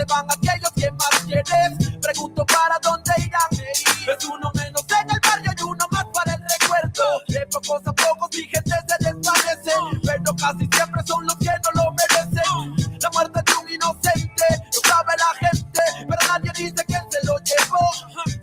se van aquellos que más quieres. Pregunto para dónde irán. Es uno menos en el barrio y uno más para el recuerdo. De pocos a pocos mi gente se desvanece, pero casi siempre son los que no lo merecen. La muerte de un inocente, lo sabe la gente, pero nadie dice que se lo llevó.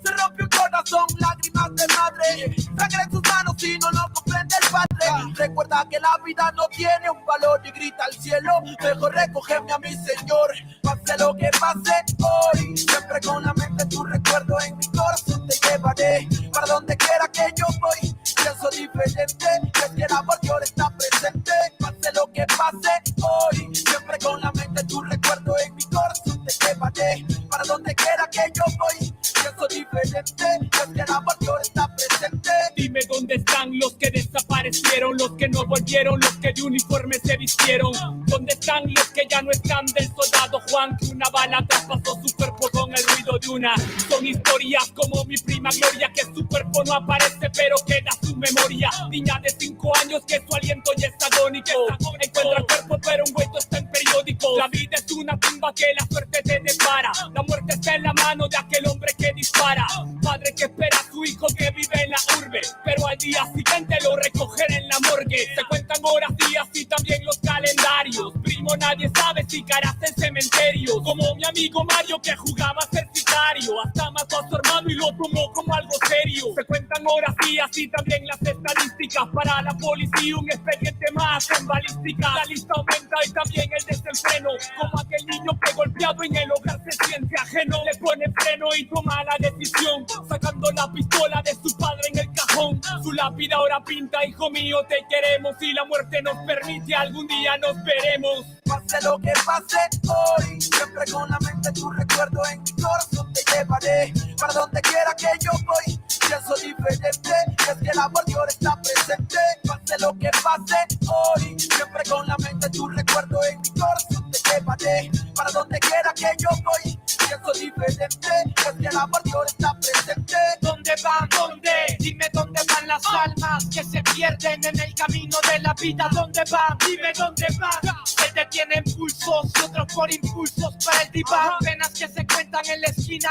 Se rompió un corazón, lágrimas de madre, sangre en sus manos y no lo comprende el padre. Recuerda que la vida no tiene un valor y grita al cielo, mejor recogerme a mi Señor. Pase lo que pase hoy, siempre con la mente tu recuerdo en mi corazón te llevaré. Para donde quiera que yo voy, pienso diferente, es que el amor de ahora está presente. Pase lo que pase hoy, siempre con la mente tu recuerdo en mi corazón te llevaré. Para donde quiera que yo voy, pienso diferente, es que el amor de ahora está presente. Dime dónde están los que desaparecieron, los que no volvieron, los que de uniforme se vistieron. ¿Dónde están los que ya no están del soldado Juan, que una bala traspasó su cuerpo con el ruido de una? Son historias como mi prima Gloria, que su cuerpo no aparece pero queda su memoria. Niña de 5 años que su aliento ya es agónico, encuentra cuerpo pero un hueso está en periódico. La vida es una tumba que la suerte te depara, la muerte está en la mano de aquel hombre que dispara. Padre que espera a su hijo que vive en la urbe, pero al día siguiente lo recogen en la morgue. Se cuentan horas, días y también los calendarios. Primo, nadie sabe si caras en cementerio, como mi amigo Mario que jugaba a ser sicario, hasta mató a su hermano y lo tomó como algo serio. Se cuentan horas, días y también las estadísticas. Para la policía un expediente más en balística. La lista aumenta y también el desenfreno, como aquel niño que golpeado en el hogar se siente ajeno. Le pone freno y toma la decisión, sacando la pistola de su padre en el cajón. Su lápida ahora pinta: hijo mío, te queremos, y la muerte nos permite, algún día nos veremos. Pase lo que pase hoy, siempre con la mente tu recuerdo en mi corazón te llevaré. Para donde quiera que yo voy, pienso diferente, es que el amor de ahora está presente. Pase lo que pase hoy, siempre con la mente tu recuerdo en mi corazón te llevaré. Para donde quiera que yo voy, pienso diferente, es que el amor de ahora está presente. ¿Dónde van? ¿Dónde? Dime dónde van las almas que se pierden en el camino de la vida. ¿Dónde van? Dime dónde van. Se detienen pulsos y otros por impulsos para el diván. Penas que se cuentan en la esquina,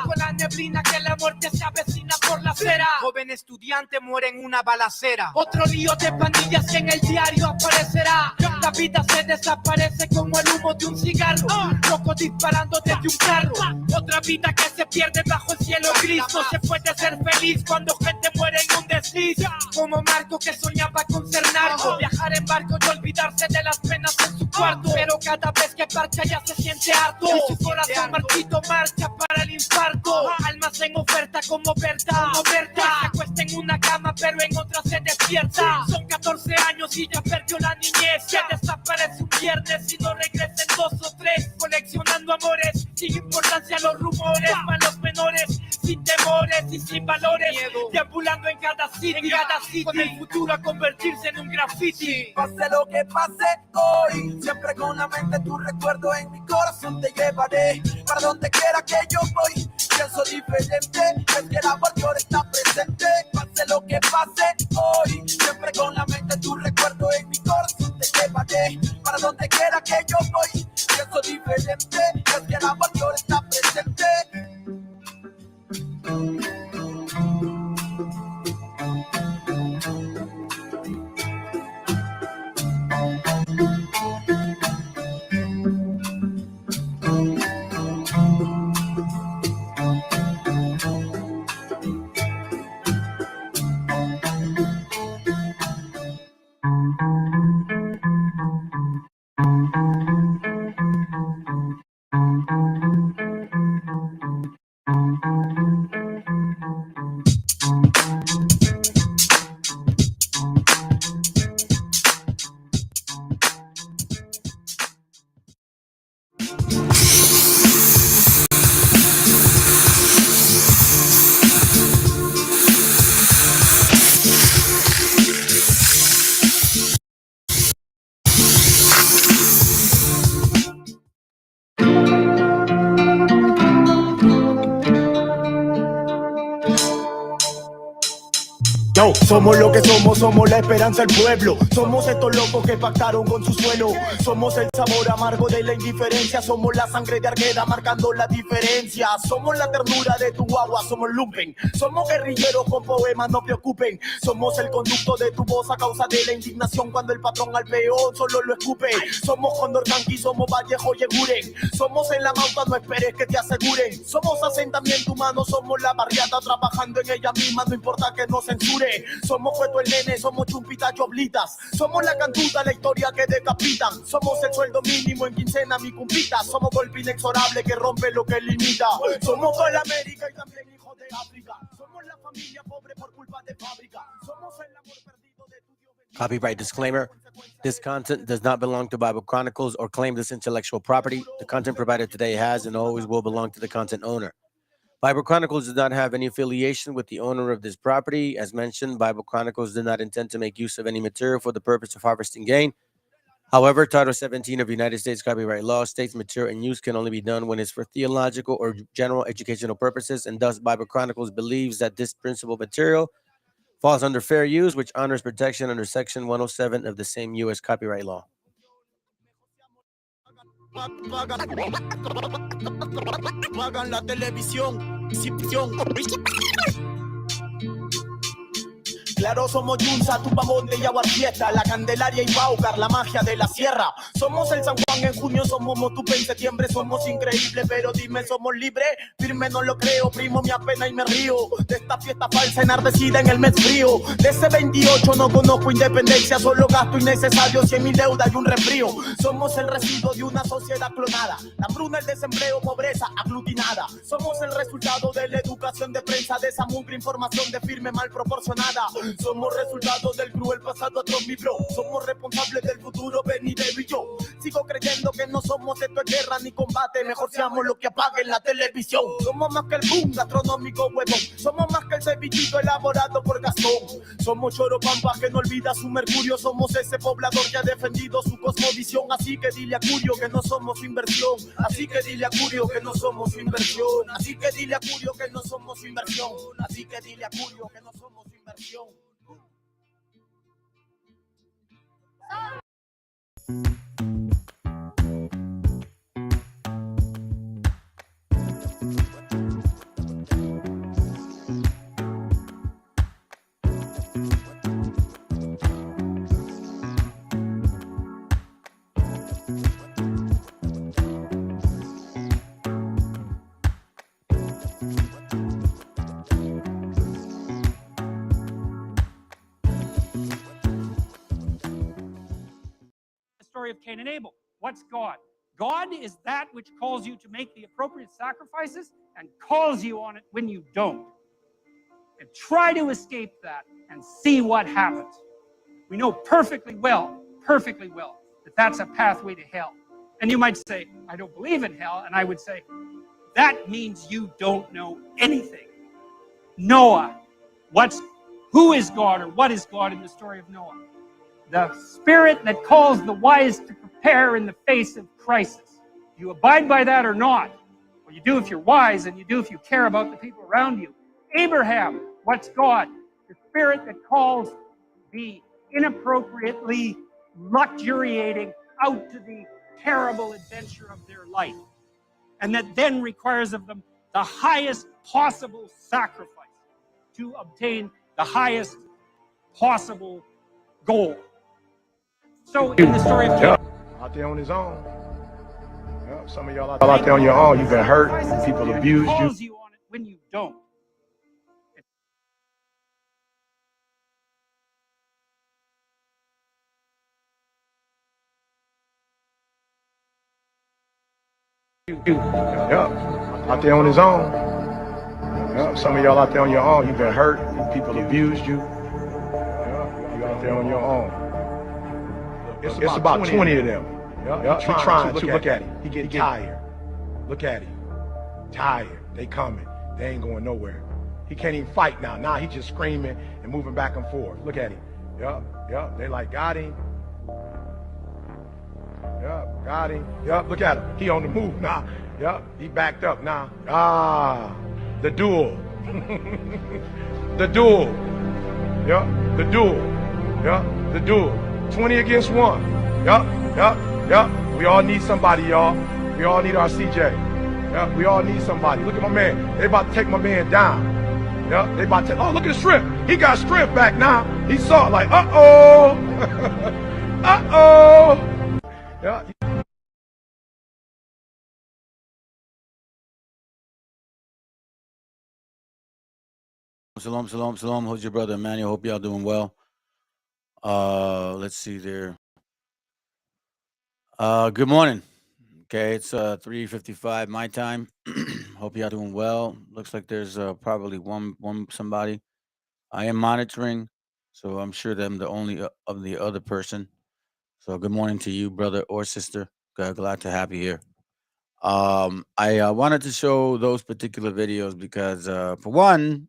con la neblina que la muerte se avecina por la acera. Joven estudiante muere en una balacera. Otro lío de pandillas que en el diario aparecerá. La vida se desaparece como el humo de un cigarro, locos disparando desde un carro. Otra vida que se pierde bajo el cielo gris. No se puede ser feliz cuando gente muere en un desliz. Como Marco que soñaba con ser narco, viajar en barco y olvidarse de las penas en su cuarto. Pero cada vez que parcha ya se siente harto, y su corazón marchito marcha para el infarto. Almas en oferta como verdad, se acuesta en una cama pero en otra se despierta. Son 14 años y ya perdió la niñez. Se desaparece un viernes y no regresa en 2 o 3. Coleccionando amores sin importancia a los rumores, malos menores sin temores y sin valores, deambulando en cada sitio, con el futuro a convertirse en un graffiti. Pase lo que pase hoy, siempre con la mente tu recuerdo en mi corazón te llevaré. Para donde quiera que yo voy, pienso diferente, es que el amor de ahora está presente. Pase lo que pase hoy, siempre con la mente tu recuerdo en mi corazón te llevaré. Para donde quiera que yo voy, pienso diferente, es que el amor de ahora está presente. Yo, somos lo que somos la esperanza del pueblo. Somos estos locos que pactaron con su suelo. Somos el sabor amargo de la indiferencia. Somos la sangre de Argueda marcando la diferencia. Somos la ternura de tu agua, somos lumpen. Somos guerrilleros con poemas, no preocupen. Somos el conducto de tu voz a causa de la indignación cuando el patrón al peón solo lo escupe. Somos Condor Tanqui, somos Vallejo y Eguren. Somos en la mauta, no esperes que te aseguren. Somos asentamiento humano, somos la barriada trabajando en ella misma, no importa que nos censuren. Somos Cueto el Nene, somos Chumpita Choblitas. Somos la cantuta, la historia que decapitan. Somos el sueldo mínimo en quincena, mi cumpita. Somos golpe inexorable que rompe lo que limita. Somos Gol América y también hijos de África. Somos la familia pobre por culpa de fábrica. Somos el amor perdido de tu Dios. Copyright disclaimer. This content does not belong to Bible Chronicles or claim this intellectual property. The content provided today has and always will belong to the content owner. Bible Chronicles does not have any affiliation with the owner of this property. As mentioned, Bible Chronicles did not intend to make use of any material for the purpose of harvesting gain. However, Title 17 of United States copyright law states material in use can only be done when it's for theological or general educational purposes, and thus Bible Chronicles believes that this principal material falls under fair use, which honors protection under Section 107 of the same U.S. copyright law. Pagan la televisión. Claro, somos Yunza, Tupamonte y Aguarfiesta, la Candelaria y Baucar, la magia de la sierra. Somos el San Juan en junio, somos Motupe en septiembre, somos increíbles, pero dime, ¿somos libres? Firme no lo creo, primo, me apena y me río de esta fiesta falsa enardecida en el mes frío. De ese 28 no conozco independencia, solo gasto innecesario, 100.000 deudas y un resfrío. Somos el residuo de una sociedad clonada, la hambruna, el desempleo, pobreza aglutinada. Somos el resultado de la educación de prensa, de esa mugre información de firme mal proporcionada. Somos resultados del cruel pasado atroz, mi bro. Somos responsables del futuro venidero y yo sigo creyendo que no somos esto es guerra ni combate. Mejor seamos los que apaguen la televisión. Somos más que el boom gastronómico huevón. Somos más que el cevichito elaborado por Gastón. Somos Choropampa que no olvida su mercurio. Somos ese poblador que ha defendido su cosmovisión. Así que dile a Curio que no somos su inversión. Así que dile a Curio que no somos su inversión. Así que dile a Curio que no somos su inversión. Así que dile a Curio que no somos su inversión. Story of Cain and Abel. What's God? God is that which calls you to make the appropriate sacrifices and calls you on it when you don't. And try to escape that and see what happens. We know perfectly well, that that's a pathway to hell. And you might say, I don't believe in hell. And I would say, that means you don't know anything. Noah, who is God or what is God in the story of Noah? The spirit that calls the wise to prepare in the face of crisis. Do you abide by that or not? Well, you do if you're wise, and you do if you care about the people around you. Abraham, what's God? The spirit that calls the inappropriately luxuriating out to the terrible adventure of their life, and that then requires of them the highest possible sacrifice to obtain the highest possible goal. So in the story of Cain, out there on his own. Some of y'all out there on your own. You've been hurt. People abused you. calls you on it when you don't. Out there on his own. Some of y'all out there on your own. You've been hurt. People abused you. You out there on your own. It's about 20 of them. He's trying to. Look at him. He getting tired. Look at him. Tired. They coming. They ain't going nowhere. He can't even fight now. Now he's just screaming and moving back and forth. Look at him. They like, got him. Got him. Look at him. He on the move now. He backed up now. The duel. The duel. Yeah, the duel. Yeah, the duel. 20 against 1. Yeah, yeah, yeah. We all need somebody, y'all. We all need our CJ. Yeah, we all need somebody. Look at my man. They about to take my man down. Yeah, they about to. Oh, look at the strength. He got strength back now. He saw it like, uh-oh. Uh-oh. Yeah. Shalom, shalom, shalom. Who's your brother, Emmanuel? Hope y'all doing well. Let's see there. Good morning. Okay, it's 3:55 my time. Hope y'all doing well. Looks like there's probably one somebody. I am monitoring, so I'm sure that I'm the only of the other person. So good morning to you, brother or sister. Glad to have you here. I wanted to show those particular videos because, for one,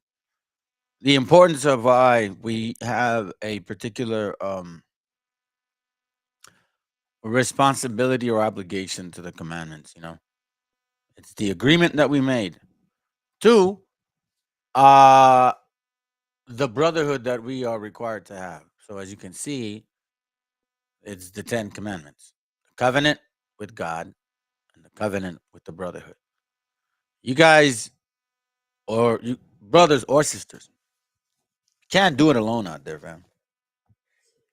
the importance of why we have a particular responsibility or obligation to the commandments. It's the agreement that we made. Two, uh, the brotherhood that we are required to have. So as you can see, it's the 10 commandments, the covenant with God and the covenant with the brotherhood. You guys, or you brothers or sisters, can't do it alone out there, fam.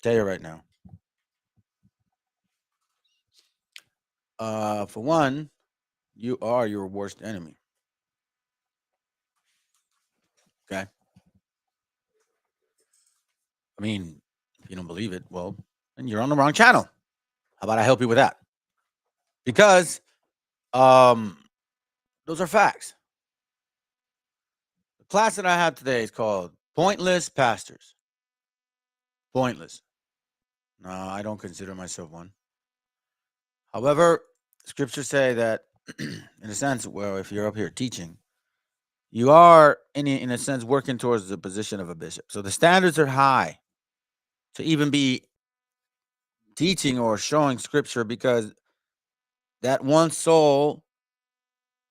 Tell you right now. For one, you are your worst enemy. Okay. I mean, if you don't believe it, well, then you're on the wrong channel. How about I help you with that? Because those are facts. The class that I have today is called Pointless Pastors. Pointless. No, I don't consider myself one. However, scriptures say that, in a sense, well, if you're up here teaching, you are, in a sense, working towards the position of a bishop. So the standards are high to even be teaching or showing scripture, because that one soul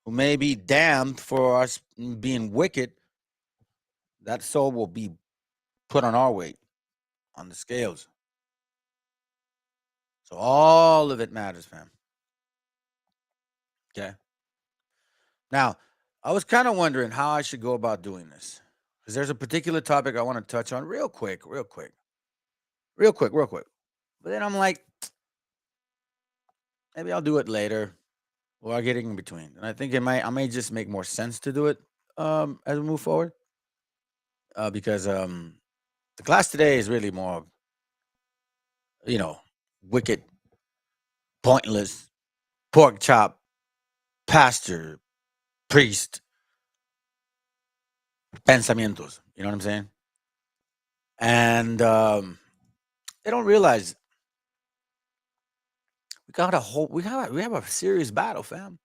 who may be damned for us being wicked, that soul will be put on our weight on the scales. So all of it matters, fam. Okay. Now, I was kind of wondering how I should go about doing this, because there's a particular topic I want to touch on real quick. But then I'm like, maybe I'll do it later, or I'll get it in between. And I think I may just make more sense to do it as we move forward, because the class today is really more, wicked, pointless, pork chop, pastor, priest, pensamientos. You know what I'm saying? And they don't realize we have a serious battle, fam.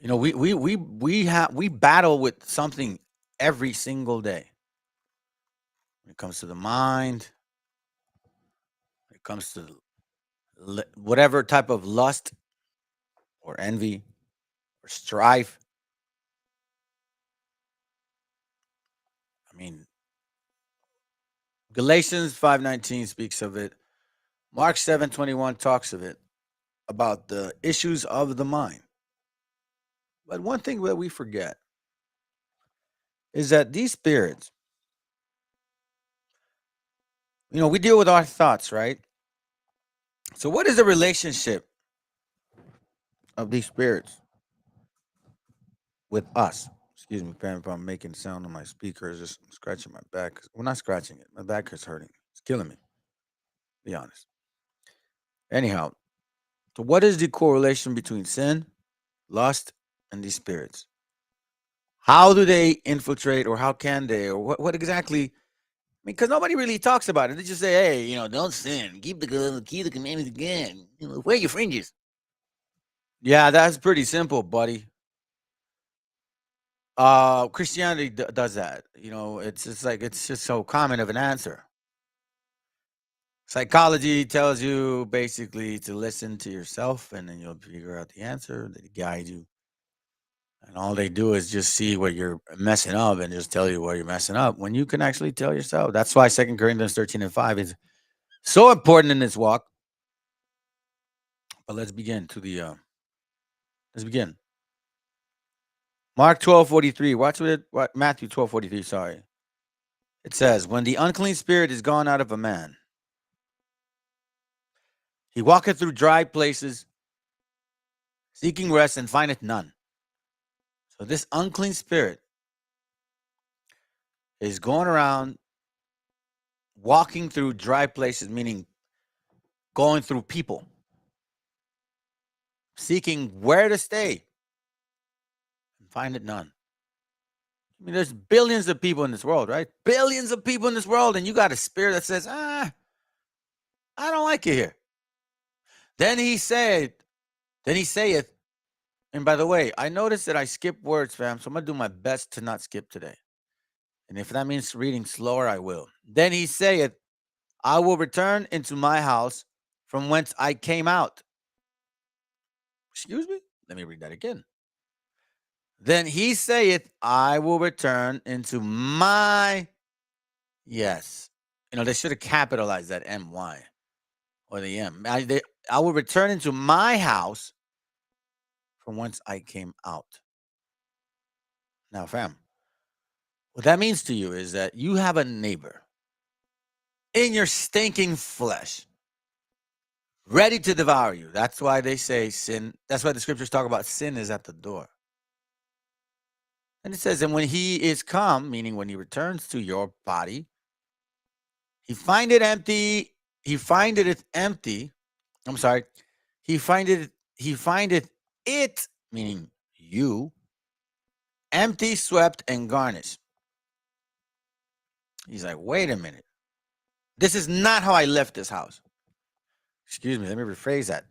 We battle with something every single day. When it comes to the mind, when it comes to whatever type of lust or envy or strife. I mean, Galatians 5:19 speaks of it. Mark 7:21 talks of it, about the issues of the mind. But one thing that we forget is that these spirits, we deal with our thoughts, right? So what is the relationship of these spirits with us? Excuse me, fam, if I'm making sound on my speakers, just scratching my back. Well, not scratching it. My back is hurting. It's killing me. Be honest. Anyhow, so what is the correlation between sin, lust, and these spirits? How do they infiltrate, or how can they, or what exactly? I mean, because nobody really talks about it. They just say, hey, don't sin. Keep the commandments again. Wear your fringes. Yeah, that's pretty simple, buddy. Christianity does that. It's just so common of an answer. Psychology tells you basically to listen to yourself, and then you'll figure out the answer that guide you. And all they do is just see where you're messing up and just tell you where you're messing up when you can actually tell yourself. That's why 2 Corinthians 13:5 is so important in this walk. But let's begin to the let's begin. Mark 12:43. Watch what Matthew 12:43, sorry. It says, when the unclean spirit is gone out of a man, he walketh through dry places, seeking rest, and findeth none. So this unclean spirit is going around walking through dry places, meaning going through people, seeking where to stay, and find it none. I mean, there's billions of people in this world, right? Billions of people in this world, and you got a spirit that says, I don't like it here. Then he saith, and by the way, I noticed that I skip words, fam, so I'm going to do my best to not skip today. And if that means reading slower, I will. Then he saith, I will return into my house from whence I came out. Excuse me? Let me read that again. Then he saith, I will return into my, yes. They should have capitalized that M-Y or the M. I will return into my house from whence I came out. Now, fam, what that means to you is that you have a neighbor in your stinking flesh, ready to devour you. That's why they say sin. That's why the scriptures talk about sin is at the door. And it says, and when he is come, meaning when he returns to your body, he findeth empty. He findeth it empty. I'm sorry. He findeth it, meaning you, empty, swept, and garnished. He's like, wait a minute. This is not how I left this house. Excuse me, let me rephrase that.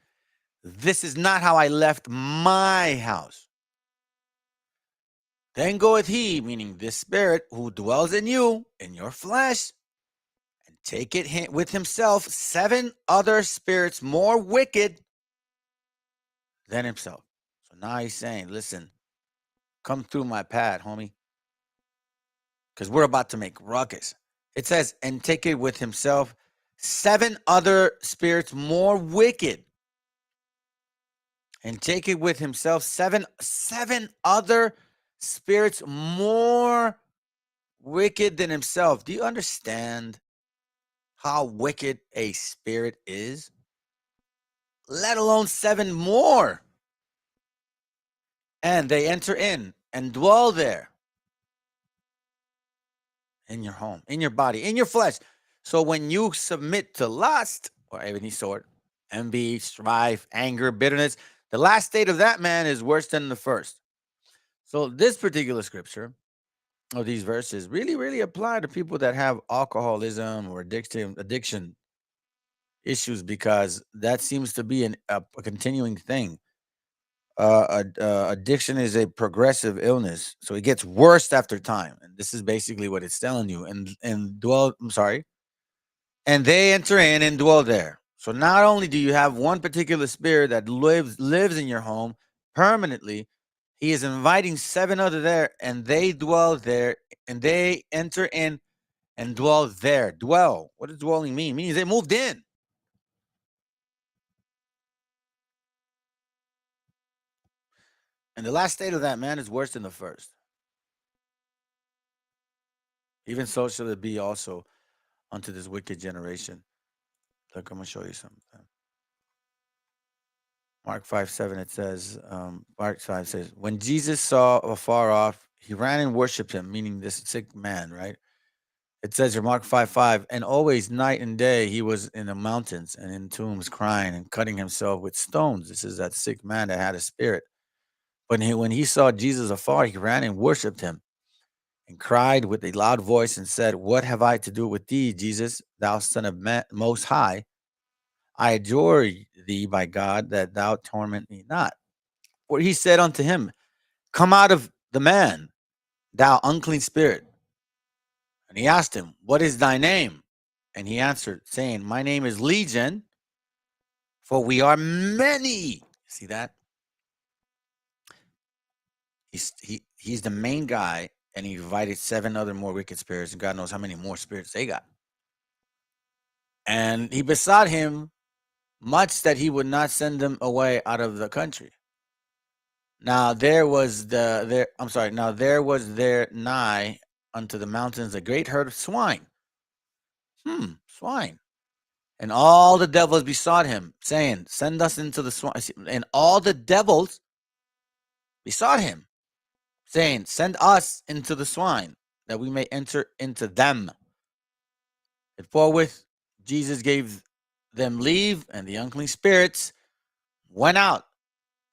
This is not how I left my house. Then goeth he, meaning this spirit who dwells in you, in your flesh, and taketh with himself 7 other spirits more wicked than himself. So now he's saying, listen, come through my pad, homie, because we're about to make ruckus. It says, and taketh with himself 7 other spirits more wicked. And taketh with himself seven other spirits more wicked than himself. Do you understand how wicked a spirit is? Let alone 7 more. And they enter in and dwell there. In your home, in your body, in your flesh. So when you submit to lust or any sort, envy, strife, anger, bitterness, the last state of that man is worse than the first. So this particular scripture, or these verses, really, really apply to people that have alcoholism or addiction issues, because that seems to be a continuing thing. Addiction is a progressive illness, so it gets worse after time, and this is basically what it's telling you. And they enter in and dwell there. So not only do you have one particular spirit that lives in your home permanently, he is inviting 7 other there, and they dwell there, and they enter in and dwell there. Dwell. What does dwelling mean? It means they moved in. And the last state of that man is worse than the first. Even so shall it be also unto this wicked generation. Look, I'm going to show you something. Mark 5:7, it says, Mark 5 says, when Jesus saw afar off, he ran and worshipped him, meaning this sick man, right? It says in Mark 5:5, and always night and day he was in the mountains and in tombs crying and cutting himself with stones. This is that sick man that had a spirit. But when he saw Jesus afar, he ran and worshipped him and cried with a loud voice and said, what have I to do with thee, Jesus, thou son of most high? I adjure thee by God that thou torment me not. For he said unto him, come out of the man, thou unclean spirit. And he asked him, what is thy name? And he answered, saying, my name is Legion, for we are many. See that? He's the main guy, and he invited 7 other more wicked spirits, and God knows how many more spirits they got. And he besought him much that he would not send them away out of the country. Now there was there nigh unto the mountains a great herd of swine. Swine. And all the devils besought him, saying, send us into the swine. And all the devils besought him, saying, send us into the swine, that we may enter into them. And forthwith Jesus gave them leave, and the unclean spirits went out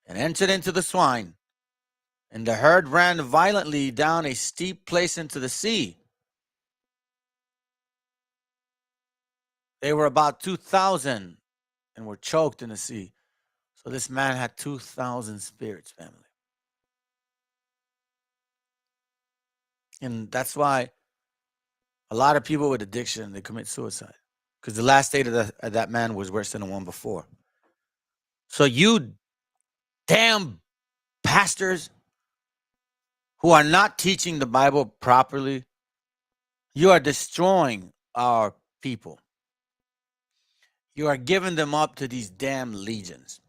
and entered into the swine. And the herd ran violently down a steep place into the sea. They were about 2,000 and were choked in the sea. So this man had 2,000 spirits, family. And that's why a lot of people with addiction, they commit suicide. Because the last state of that man was worse than the one before. So you damn pastors who are not teaching the Bible properly, you are destroying our people. You are giving them up to these damn legions.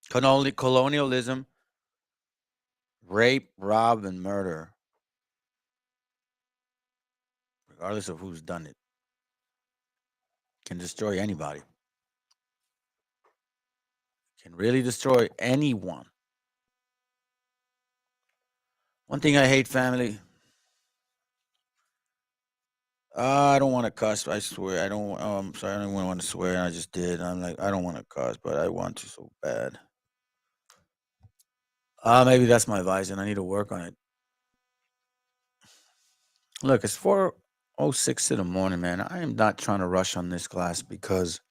Colonialism, rape, rob, and murder, regardless of who's done it, can destroy anybody. Can really destroy anyone. One thing I hate, family. I don't want to cuss. I swear. I don't. I'm sorry. I don't want to swear. I just did. I'm like, I don't want to cuss, but I want to so bad. Maybe that's my vice, and I need to work on it. Look, it's 4:06 in the morning, man. I am not trying to rush on this class because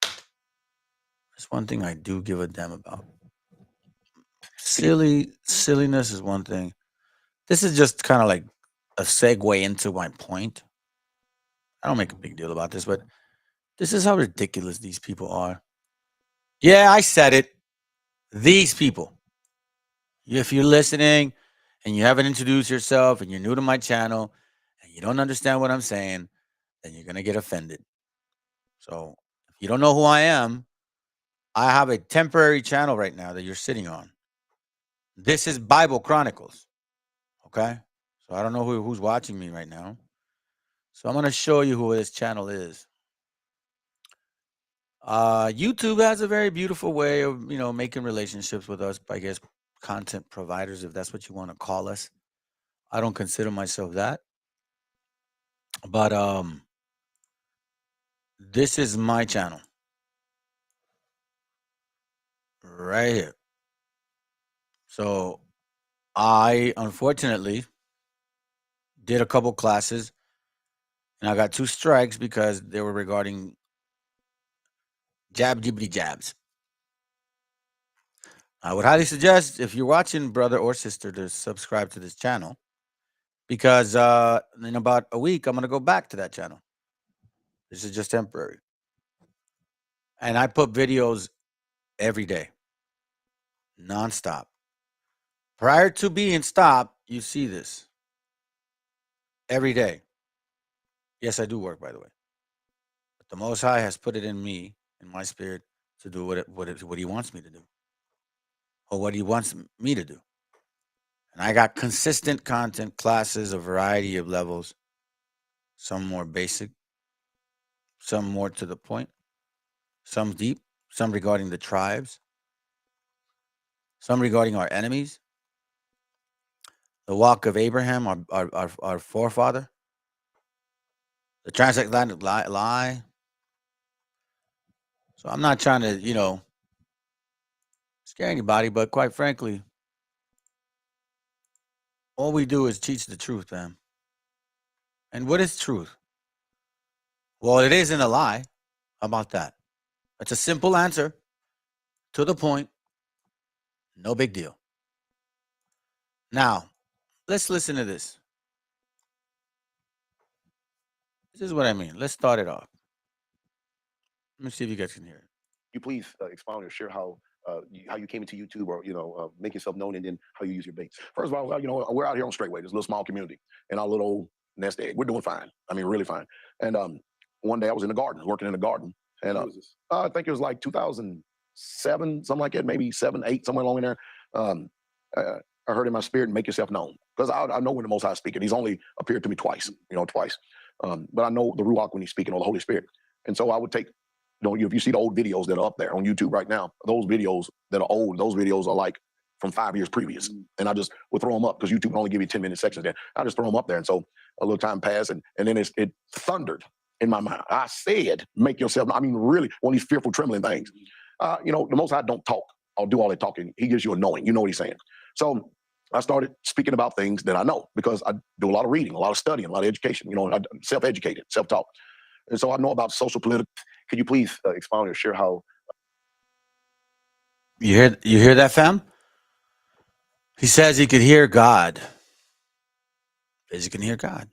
there's one thing I do give a damn about. Silliness is one thing. This is just kind of like a segue into my point. I don't make a big deal about this, but this is how ridiculous these people are. Yeah, I said it. These people. If you're listening and you haven't introduced yourself and you're new to my channel and you don't understand what I'm saying, then you're going to get offended. So if you don't know who I am, I have a temporary channel right now that you're sitting on. This is Bible Chronicles. Okay? So I don't know who's watching me right now. So I'm going to show you who this channel is. YouTube has a very beautiful way of, making relationships with us, I guess, content providers, if that's what you want to call us. I don't consider myself that. But this is my channel. Right here. So I unfortunately did a couple classes and I got 2 strikes because they were regarding jibbity jabs. I would highly suggest, if you're watching, brother or sister, to subscribe to this channel, because in about a week I'm going to go back to that channel. This is just temporary. And I put videos every day, nonstop. Prior to being stopped, you see this every day. Yes, I do work, by the way. But the Most High has put it in me, in my spirit, to do what He wants me to do, or what He wants me to do. And I got consistent content, classes, a variety of levels, some more basic, some more to the point, some deep, some regarding the tribes, some regarding our enemies, the walk of Abraham, our forefather, the transatlantic lie. So I'm not trying to, scare anybody, but quite frankly, all we do is teach the truth, man. And what is truth? Well, it isn't a lie. How about that? It's a simple answer, to the point, no big deal. Now, let's listen to this. This is what I mean. Let's start it off. Let me see if you guys can hear it. You please expound or share how how you came into YouTube, or make yourself known, and then how you use your baits. First of all, we're out here on Straightway, this little small community, and our little nest egg. We're doing fine. I mean, really fine. And one day I was in the garden, working in the garden, and I think it was like 2007, something like that, maybe 7, 8, somewhere along in there. I heard in my spirit, make yourself known, because I know when the Most High is speaking. He's only appeared to me twice, twice. But I know the Ruach when he's speaking, or the Holy Spirit. And so I would take, if you see the old videos that are up there on YouTube right now, those videos that are old, those videos are like from 5 years previous. And I just would throw them up, because YouTube can only give you 10-minute sections there. I just throw them up there. And so a little time passed, and then it thundered in my mind. I said, make yourself, I mean, really, one of these fearful, trembling things. The Most High don't talk or do all that talking. He gives you a knowing. You know what he's saying. So I started speaking about things that I know, because I do a lot of reading, a lot of studying, a lot of education, I'm self-educated, self-taught. And so I know about social, political. Could you please expound or share how? You hear that, fam? He says he could hear God. Says he can hear God.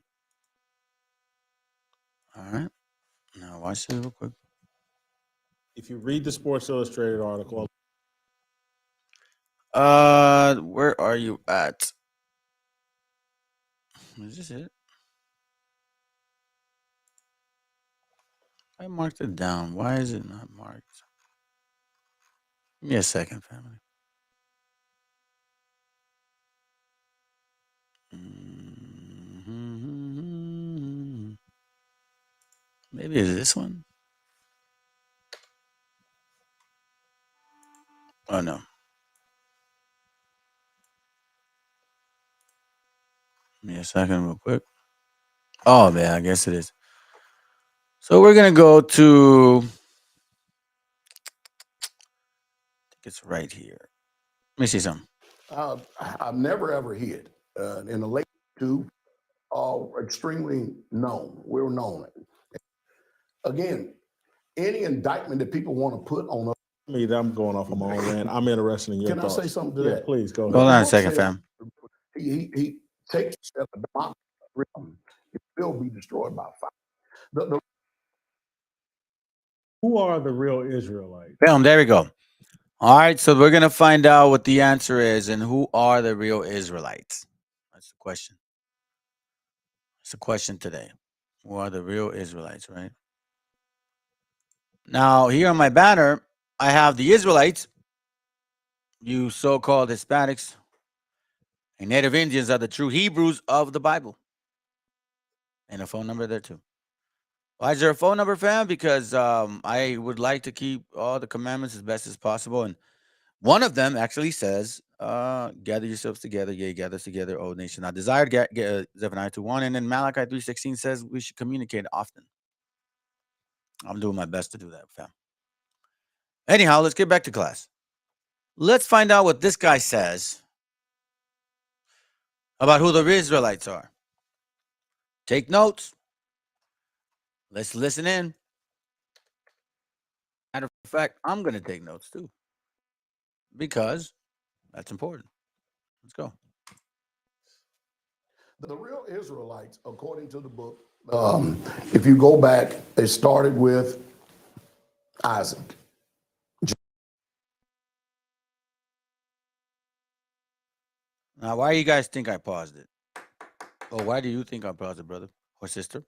All right. Now watch this real quick. If you read the Sports Illustrated article, where are you at? Is this it? I marked it down. Why is it not marked? Give me a second, family. Maybe it's this one. Oh no. Give me a second, real quick. Oh man, I guess it is. So we're gonna go to. I think it's right here. Let me see something. I've never ever hid. In the late two, are extremely known. We're known. Again, any indictment that people want to put on us. I'm going off on my own land. I'm interested in your thoughts. Can I say something to that? Please go ahead. Hold on a second, fam. He takes a democracy, it will be destroyed by fire. Who are the real Israelites? Boom, there we go. All right, so we're gonna find out what the answer is, and who are the real Israelites? That's the question. That's the question today. Who are the real Israelites, right? Now, here on my banner, I have the Israelites. You so-called Hispanics and Native Indians are the true Hebrews of the Bible. And a phone number there too. Why is there a phone number, fam? Because I would like to keep all the commandments as best as possible. And one of them actually says, gather yourselves together, yea, gather us together, O nation. I desire to get Zephaniah 2:1. And then Malachi 3:16 says we should communicate often. I'm doing my best to do that, fam. Anyhow, let's get back to class. Let's find out what this guy says about who the Israelites are. Take notes. Let's listen in. Matter of fact, I'm going to take notes too, because that's important. Let's go. The real Israelites, according to the book, if you go back, it started with Isaac. Now, why do you guys think I paused it? Or why do you think I paused it, brother or sister?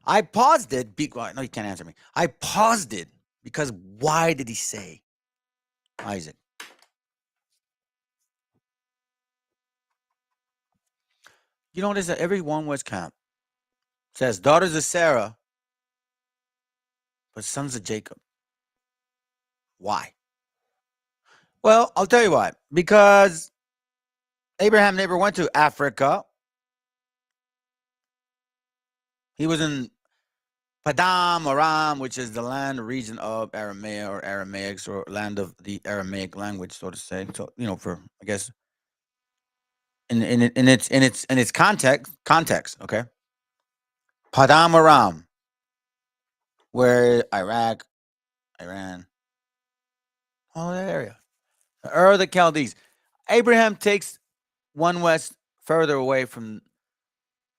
I paused it because, no, you can't answer me. I paused it because why did he say Isaac? You notice that every One West camp says daughters of Sarah, but sons of Jacob. Why? Well, I'll tell you why. Because Abraham never went to Africa. He was in Padam Aram, which is the land or region of Aramea or Aramaics, or land of the Aramaic language, so to say. So, for, I guess, in its context, okay. Padam Aram, where Iraq, Iran, all that area, Ur of the Chaldees. Abraham takes One West further away from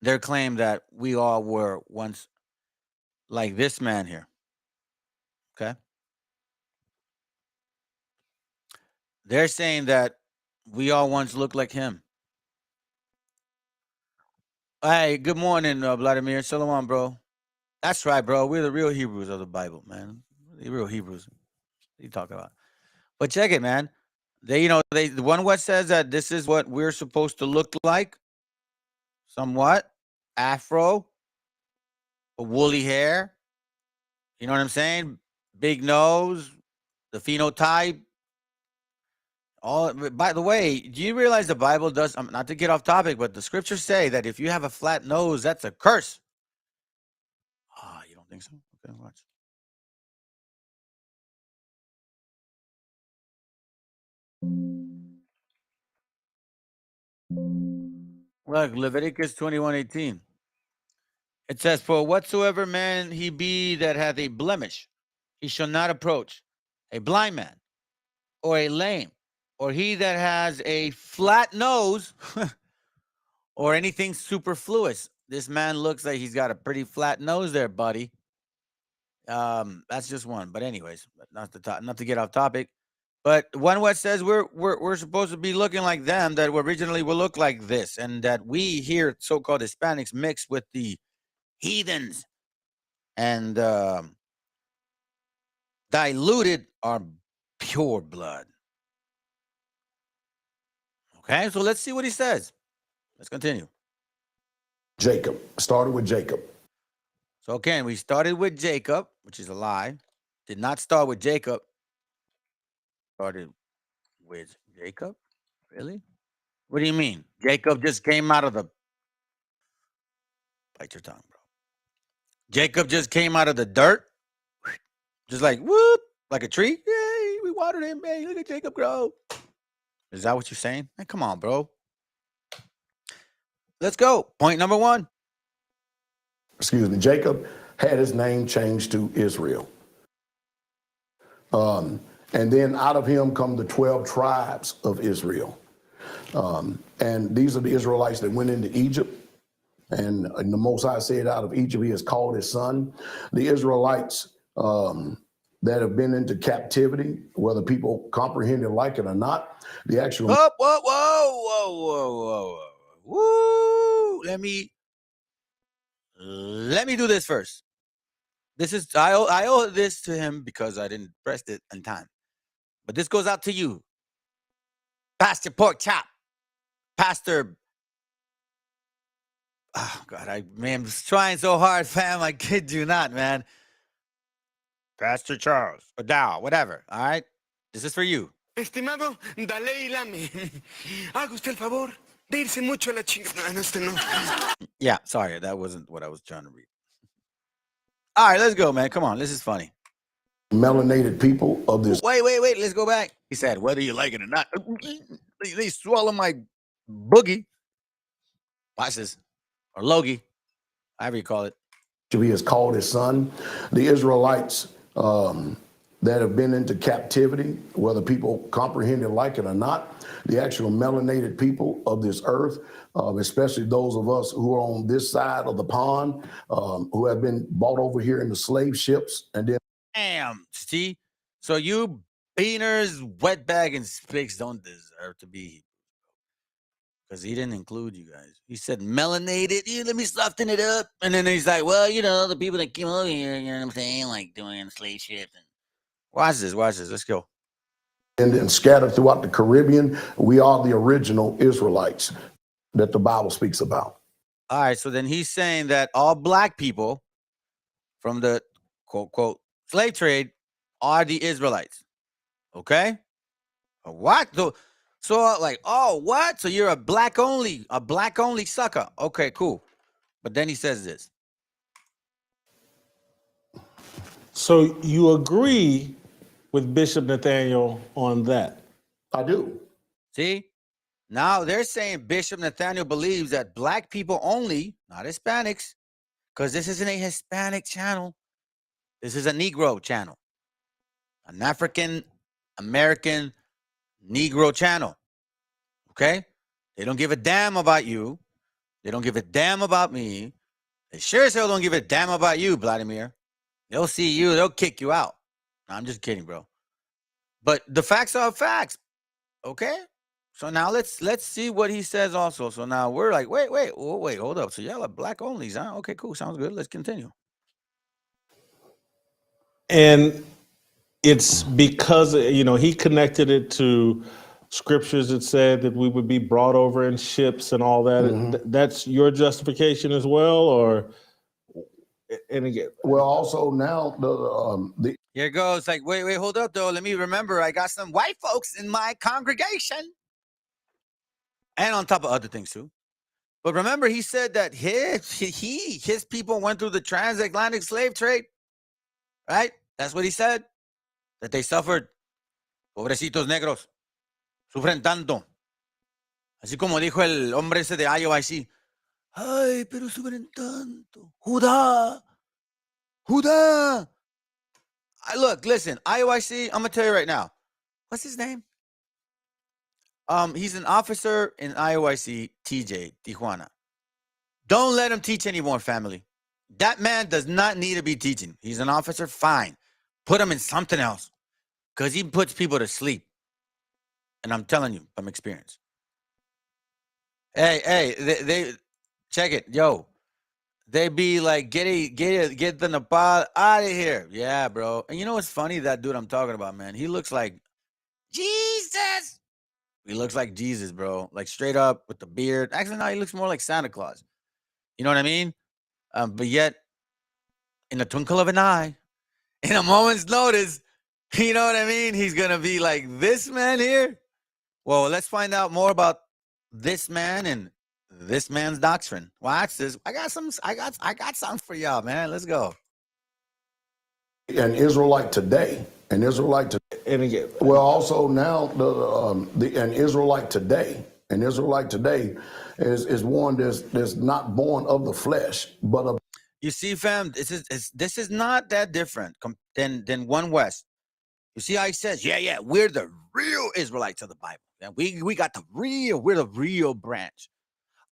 their claim that we all were once like this man here. Okay. They're saying that we all once looked like him. Hey, good morning, Vladimir. Shalom, bro. That's right, bro. We're the real Hebrews of the Bible, man. The real Hebrews. What are you talking about? But check it, man. The one what says that this is what we're supposed to look like. Somewhat afro, woolly hair. You know what I'm saying? Big nose, the phenotype. All. By the way, do you realize the Bible does? Not to get off topic, but the scriptures say that if you have a flat nose, that's a curse. Ah, you don't think so? Okay, watch. Look, Leviticus 21:18. It says, "For whatsoever man he be that hath a blemish, he shall not approach a blind man, or a lame, or he that has a flat nose, or anything superfluous." This man looks like he's got a pretty flat nose there, buddy. That's just one. But anyways, not to get off topic. But one what says we're supposed to be looking like them, that originally will look like this, and that we here, so-called Hispanics, mix with the heathens and diluted our pure blood. Okay, so let's see what he says. Let's continue. Jacob. Started with Jacob. So again, we started with Jacob, which is a lie. Did not start with Jacob. Started with Jacob? Really? What do you mean? Jacob just came out of the... Bite your tongue, bro. Jacob just came out of the dirt? Just like, whoop, like a tree? Yay, we watered him. Hey, look at Jacob grow. Is that what you're saying? Hey, come on, bro. Let's go. Point number one. Excuse me. Jacob had his name changed to Israel. And then out of him come the 12 tribes of Israel. And these are the Israelites that went into Egypt. And the Most High said, out of Egypt, he has called his son. The Israelites that have been into captivity, whether people comprehend it, like it or not, the actual... Whoa. Woo! Let me do this first. This is I owe this to him because I didn't press it in time. But this goes out to you, Pastor Pork Chop, Pastor. Oh God, I'm trying so hard, fam. I kid you not, man. Pastor Charles or Dow, whatever. All right, this is for you. Estimado Dalai Lama, haga usted el favor de irse mucho a la chingada. No. Yeah, sorry, that wasn't what I was trying to read. All right, let's go, man. Come on, this is funny. Melanated people of this... Wait. Let's go back. He said, whether you like it or not. They swallow my boogie. Watch this. Or Logie. However you call it. He has called his son. The Israelites that have been into captivity, whether people comprehend it, like it or not, the actual melanated people of this earth, especially those of us who are on this side of the pond, who have been bought over here in the slave ships, and then... Damn, see? So you beaners, wetbag, and spics don't deserve to be, because he didn't include you guys. He said melanated. Yeah, let me soften it up. And then he's like, well, the people that came over here, you know what I'm saying, like doing slave ships. And... Watch this. Let's go. And scattered throughout the Caribbean, we are the original Israelites that the Bible speaks about. All right, so then he's saying that all black people from the quote slave trade are the Israelites. Okay? What? So like, oh, what? So you're a black only sucker. Okay, cool. But then he says this. So you agree with Bishop Nathaniel on that? I do. See? Now they're saying Bishop Nathaniel believes that black people only, not Hispanics, because this isn't a Hispanic channel. This is a Negro channel. An African American Negro channel. Okay? They don't give a damn about you. They don't give a damn about me. They sure as hell don't give a damn about you, Vladimir. They'll see you. They'll kick you out. No, I'm just kidding, bro. But the facts are facts. Okay. So now let's see what he says also. So now we're like, wait, hold up. So y'all are black onlys, huh? Okay, cool. Sounds good. Let's continue. And it's because, he connected it to scriptures that said that we would be brought over in ships and all that. That's your justification as well, or? And again, well, also now the Here it goes. Like, wait, hold up though. Let me remember. I got some white folks in my congregation, and on top of other things too. But remember, he said that his people went through the transatlantic slave trade, right? That's what he said. That they suffered. Pobrecitos negros. Sufren tanto. Así como dijo el hombre ese de IOIC. Ay, pero sufren tanto. Judá. Look, listen, IOIC, I'm going to tell you right now. What's his name? He's an officer in IOIC, TJ, Tijuana. Don't let him teach anymore, family. That man does not need to be teaching. He's an officer, fine. Put him in something else. Because he puts people to sleep. And I'm telling you from experience. Hey, they check it. Yo, they be like, get the Nepal out of here. Yeah, bro. And you know what's funny? That dude I'm talking about, man, he looks like Jesus. He looks like Jesus, bro. Like straight up with the beard. Actually, no, he looks more like Santa Claus. You know what I mean? But yet, in the twinkle of an eye, in a moment's notice, you know what I mean? He's going to be like this man here. Well, let's find out more about this man and this man's doctrine. Watch this. I got something for y'all, man. Let's go. an Israelite today, and again, well, also now an Israelite today, is one that's not born of the flesh, but of. You see, fam, this is not that different than One West. You see how he says, yeah, we're the real Israelites of the Bible. And we're the real branch.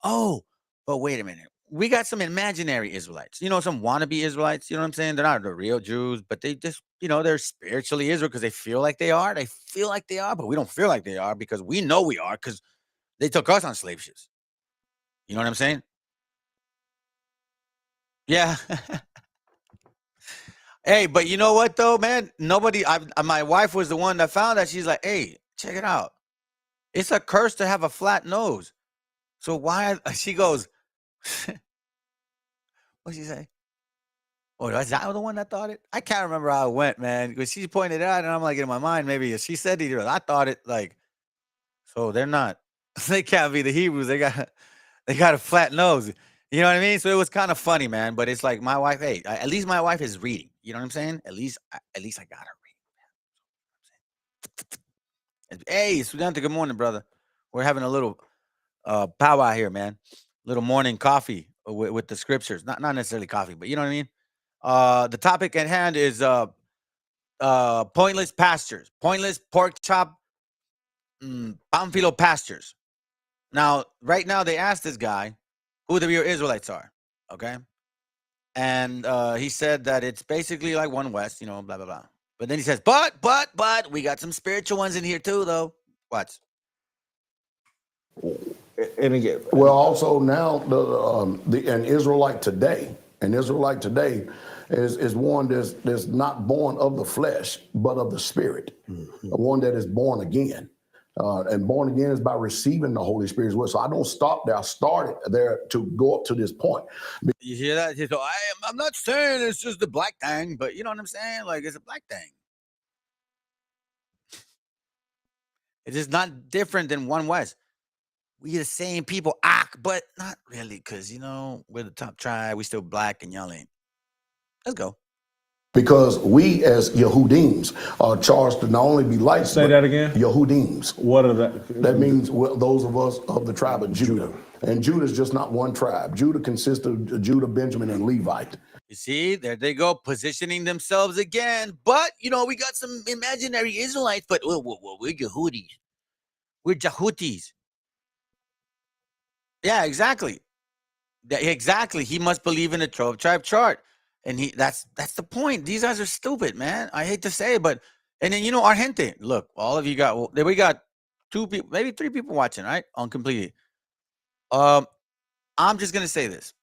Oh, but wait a minute. We got some imaginary Israelites, some wannabe Israelites, you know what I'm saying? They're not the real Jews, but they just, they're spiritually Israel because they feel like they are. They feel like they are, but we don't feel like they are because we know we are because they took us on slave ships. You know what I'm saying? Yeah. Hey, but you know what though, man? My wife was the one that found that. She's like, hey, check it out. It's a curse to have a flat nose. So why? She goes, what'd she say? Oh, is that the one that thought it? I can't remember how it went, man. Because she pointed it out, and I'm like, in my mind, maybe she said it. I thought it like, so they're not. They can't be the Hebrews. They got a flat nose. You know what I mean? So it was kind of funny, man. But it's like my wife. Hey, at least my wife is reading. You know what I'm saying? At least I got her reading. Hey, Estudiante, good morning, brother. We're having a little powwow here, man. Little morning coffee with the scriptures. Not necessarily coffee, but you know what I mean? The topic at hand is pointless pastures, pointless pork chop, Pamphilo pastures. Now, right now, they asked this guy who the real Israelites are, okay? And he said that it's basically like One West, blah, blah, blah. But then he says, but, we got some spiritual ones in here too, though. What? And again, well, also now an Israelite today, is one that's not born of the flesh, but of the Spirit, one that is born again. And born again is by receiving the Holy Spirit as well. So I don't stop there. I started there to go up to this point. You hear that? So I'm not saying it's just the black thing, but you know what I'm saying? Like, it's a black thing. It is not different than One West. We the same people, but not really, because, we're the top tribe. We still black and y'all ain't. Let's go. Because we as Yehudims are charged to not only be lights. Say that again? Yehudims. What are that? That means those of us of the tribe of Judah. And Judah is just not one tribe. Judah consists of Judah, Benjamin, and Levite. You see, there they go, positioning themselves again. But, we got some imaginary Israelites, but we're Yehudis. We're Jahutis. Yeah, exactly. Exactly. He must believe in the 12 tribe chart. And that's the point. These guys are stupid, man. I hate to say it, but and then our gente. Look, all of you we got 2 people, maybe 3 people watching, right? On Completely. I'm just gonna say this.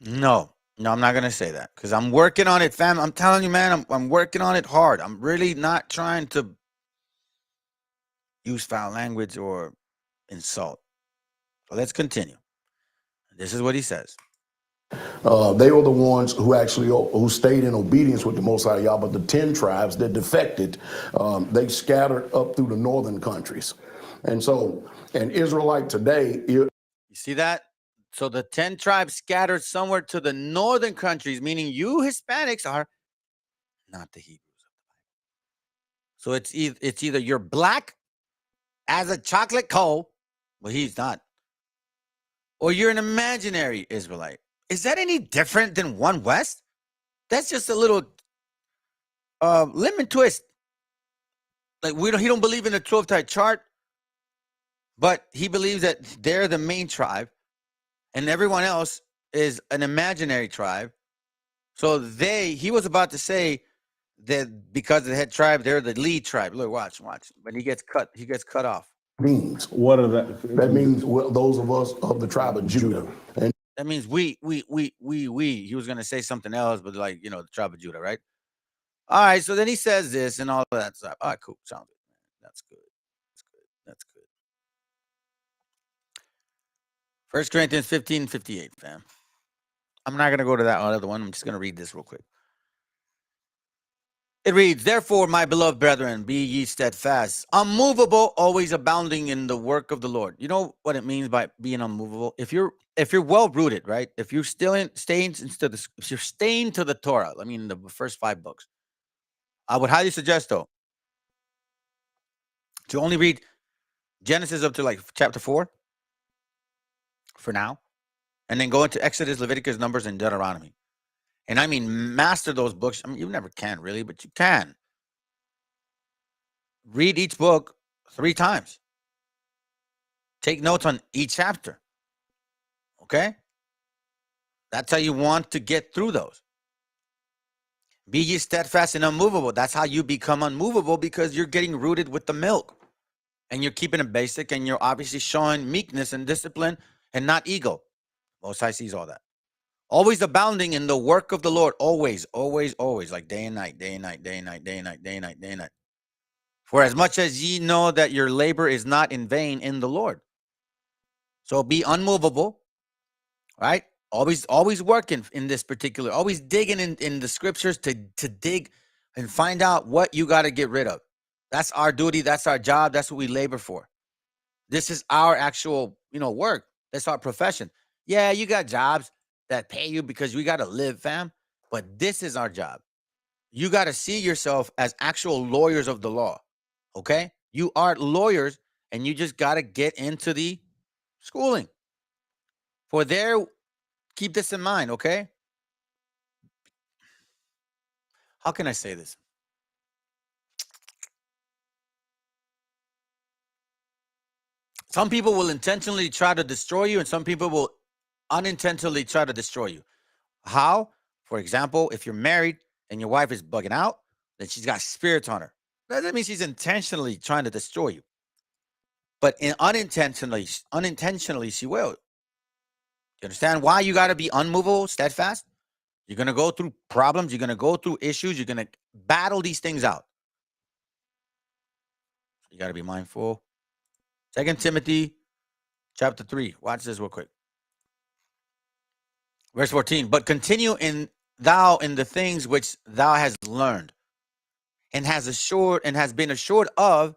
No, I'm not gonna say that because I'm working on it, fam. I'm telling you, man, I'm working on it hard. I'm really not trying to use foul language or insult. So let's continue. This is what he says. They were the ones who actually who stayed in obedience with the Most High Yah, but the 10 tribes that defected, they scattered up through the northern countries. And so an Israelite today, you see that? So the 10 tribes scattered somewhere to the northern countries, meaning you Hispanics are not the Hebrews of the Bible. So it's either you're black as a chocolate coal, well, he's not, or you're an imaginary Israelite. Is that any different than One West? That's just a little lemon twist. Like he don't believe in the 12-type chart, but he believes that they're the main tribe, and everyone else is an imaginary tribe. So he was about to say that because the head tribe, they're the lead tribe. Look, watch. When he gets cut off. means. What are that? That means those of us of the tribe of Judah. And that means we. He was going to say something else, but like, the tribe of Judah, right? All right, so then he says this and all of that stuff. All right, cool. Sounds good, man. That's good. That's good. 1 Corinthians 15:58, fam. I'm not going to go to that other one. I'm just going to read this real quick. It reads, therefore, my beloved brethren, be ye steadfast, unmovable, always abounding in the work of the Lord. You know what it means by being unmovable? If you're well rooted, right? If you're staying to the Torah, I mean the first 5 books, I would highly suggest though to only read Genesis up to like chapter 4 for now, and then go into Exodus, Leviticus, Numbers, and Deuteronomy. And I mean, master those books. I mean, you never can really, but you can. Read each book 3 times. Take notes on each chapter. Okay? That's how you want to get through those. Be ye steadfast and unmovable. That's how you become unmovable, because you're getting rooted with the milk. And you're keeping it basic, and you're obviously showing meekness and discipline and not ego. Most High sees all that. Always abounding in the work of the Lord. Always, always, always. Like day and night, day and night, day and night, day and night, day and night, day and night. For as much as ye know that your labor is not in vain in the Lord. So be unmovable, right? Always working in this particular, always digging in the scriptures to dig and find out what you got to get rid of. That's our duty. That's our job. That's what we labor for. This is our actual, work. That's our profession. Yeah, you got jobs that pay you because we got to live, fam. But this is our job. You got to see yourself as actual lawyers of the law. Okay? You are lawyers, and you just got to get into the schooling. For there, keep this in mind, okay? How can I say this? Some people will intentionally try to destroy you, and some people will unintentionally try to destroy you. How? For example, if you're married and your wife is bugging out, then she's got spirits on her. That means she's intentionally trying to destroy you. But unintentionally, she will. You understand why you got to be unmovable, steadfast? You're going to go through problems. You're going to go through issues. You're going to battle these things out. You got to be mindful. 2 Timothy chapter 3. Watch this real quick. Verse 14. But continue in the things which thou hast learned and has been assured of,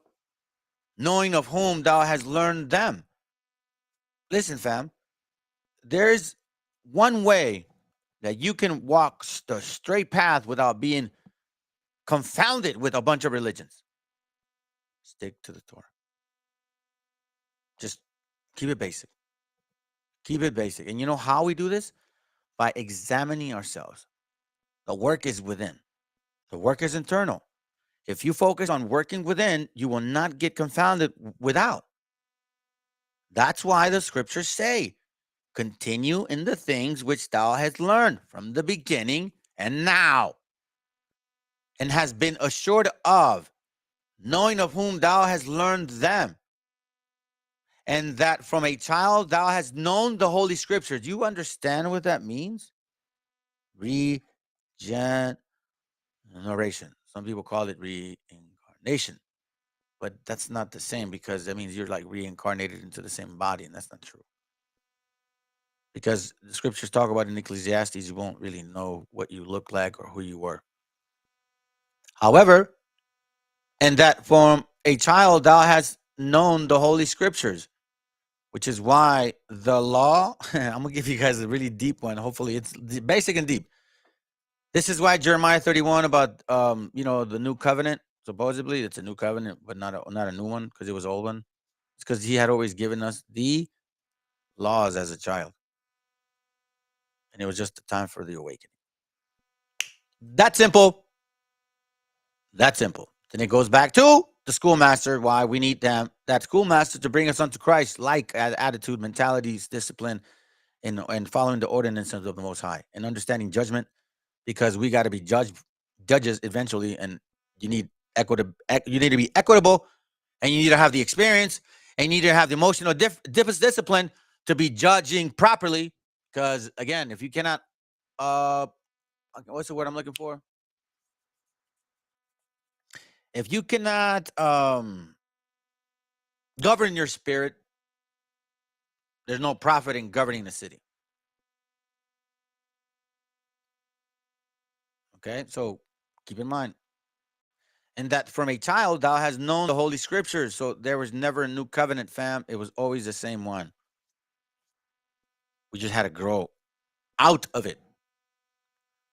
knowing of whom thou hast learned them. Listen, fam. There's one way that you can walk the straight path without being confounded with a bunch of religions. Stick to the Torah. Just keep it basic. Keep it basic. And you know how we do this? By examining ourselves. The work is within. The work is internal. If you focus on working within, you will not get confounded without. That's why the scriptures say, continue in the things which thou hast learned from the beginning and now. and has been assured of, knowing of whom thou hast learned them, and that from a child thou hast known the Holy Scriptures. Do you understand what that means? Regeneration. Some people call it reincarnation, but that's not the same, because that means you're like reincarnated into the same body, and that's not true. Because the scriptures talk about in Ecclesiastes, you won't really know what you look like or who you were. However, and that from a child thou hast known the Holy Scriptures, which is why the law, I'm going to give you guys a really deep one. Hopefully it's basic and deep. This is why Jeremiah 31 about, the new covenant, supposedly it's a new covenant, but not a new one, because it was an old one. It's because he had always given us the laws as a child. And it was just the time for the awakening. That simple. That simple. Then it goes back to the schoolmaster, why we need that schoolmaster to bring us unto Christ, like attitude, mentalities, discipline, and following the ordinances of the Most High, and understanding judgment, because we got to be judges eventually, and you need you need to be equitable, and you need to have the experience, and you need to have the emotional discipline to be judging properly. Because again, if you cannot, what's the word I'm looking for? If you cannot govern your spirit, there's no profit in governing the city. Okay, so keep in mind. And that from a child thou hast known the Holy Scriptures. So there was never a new covenant, fam. It was always the same one. We just had to grow out of it,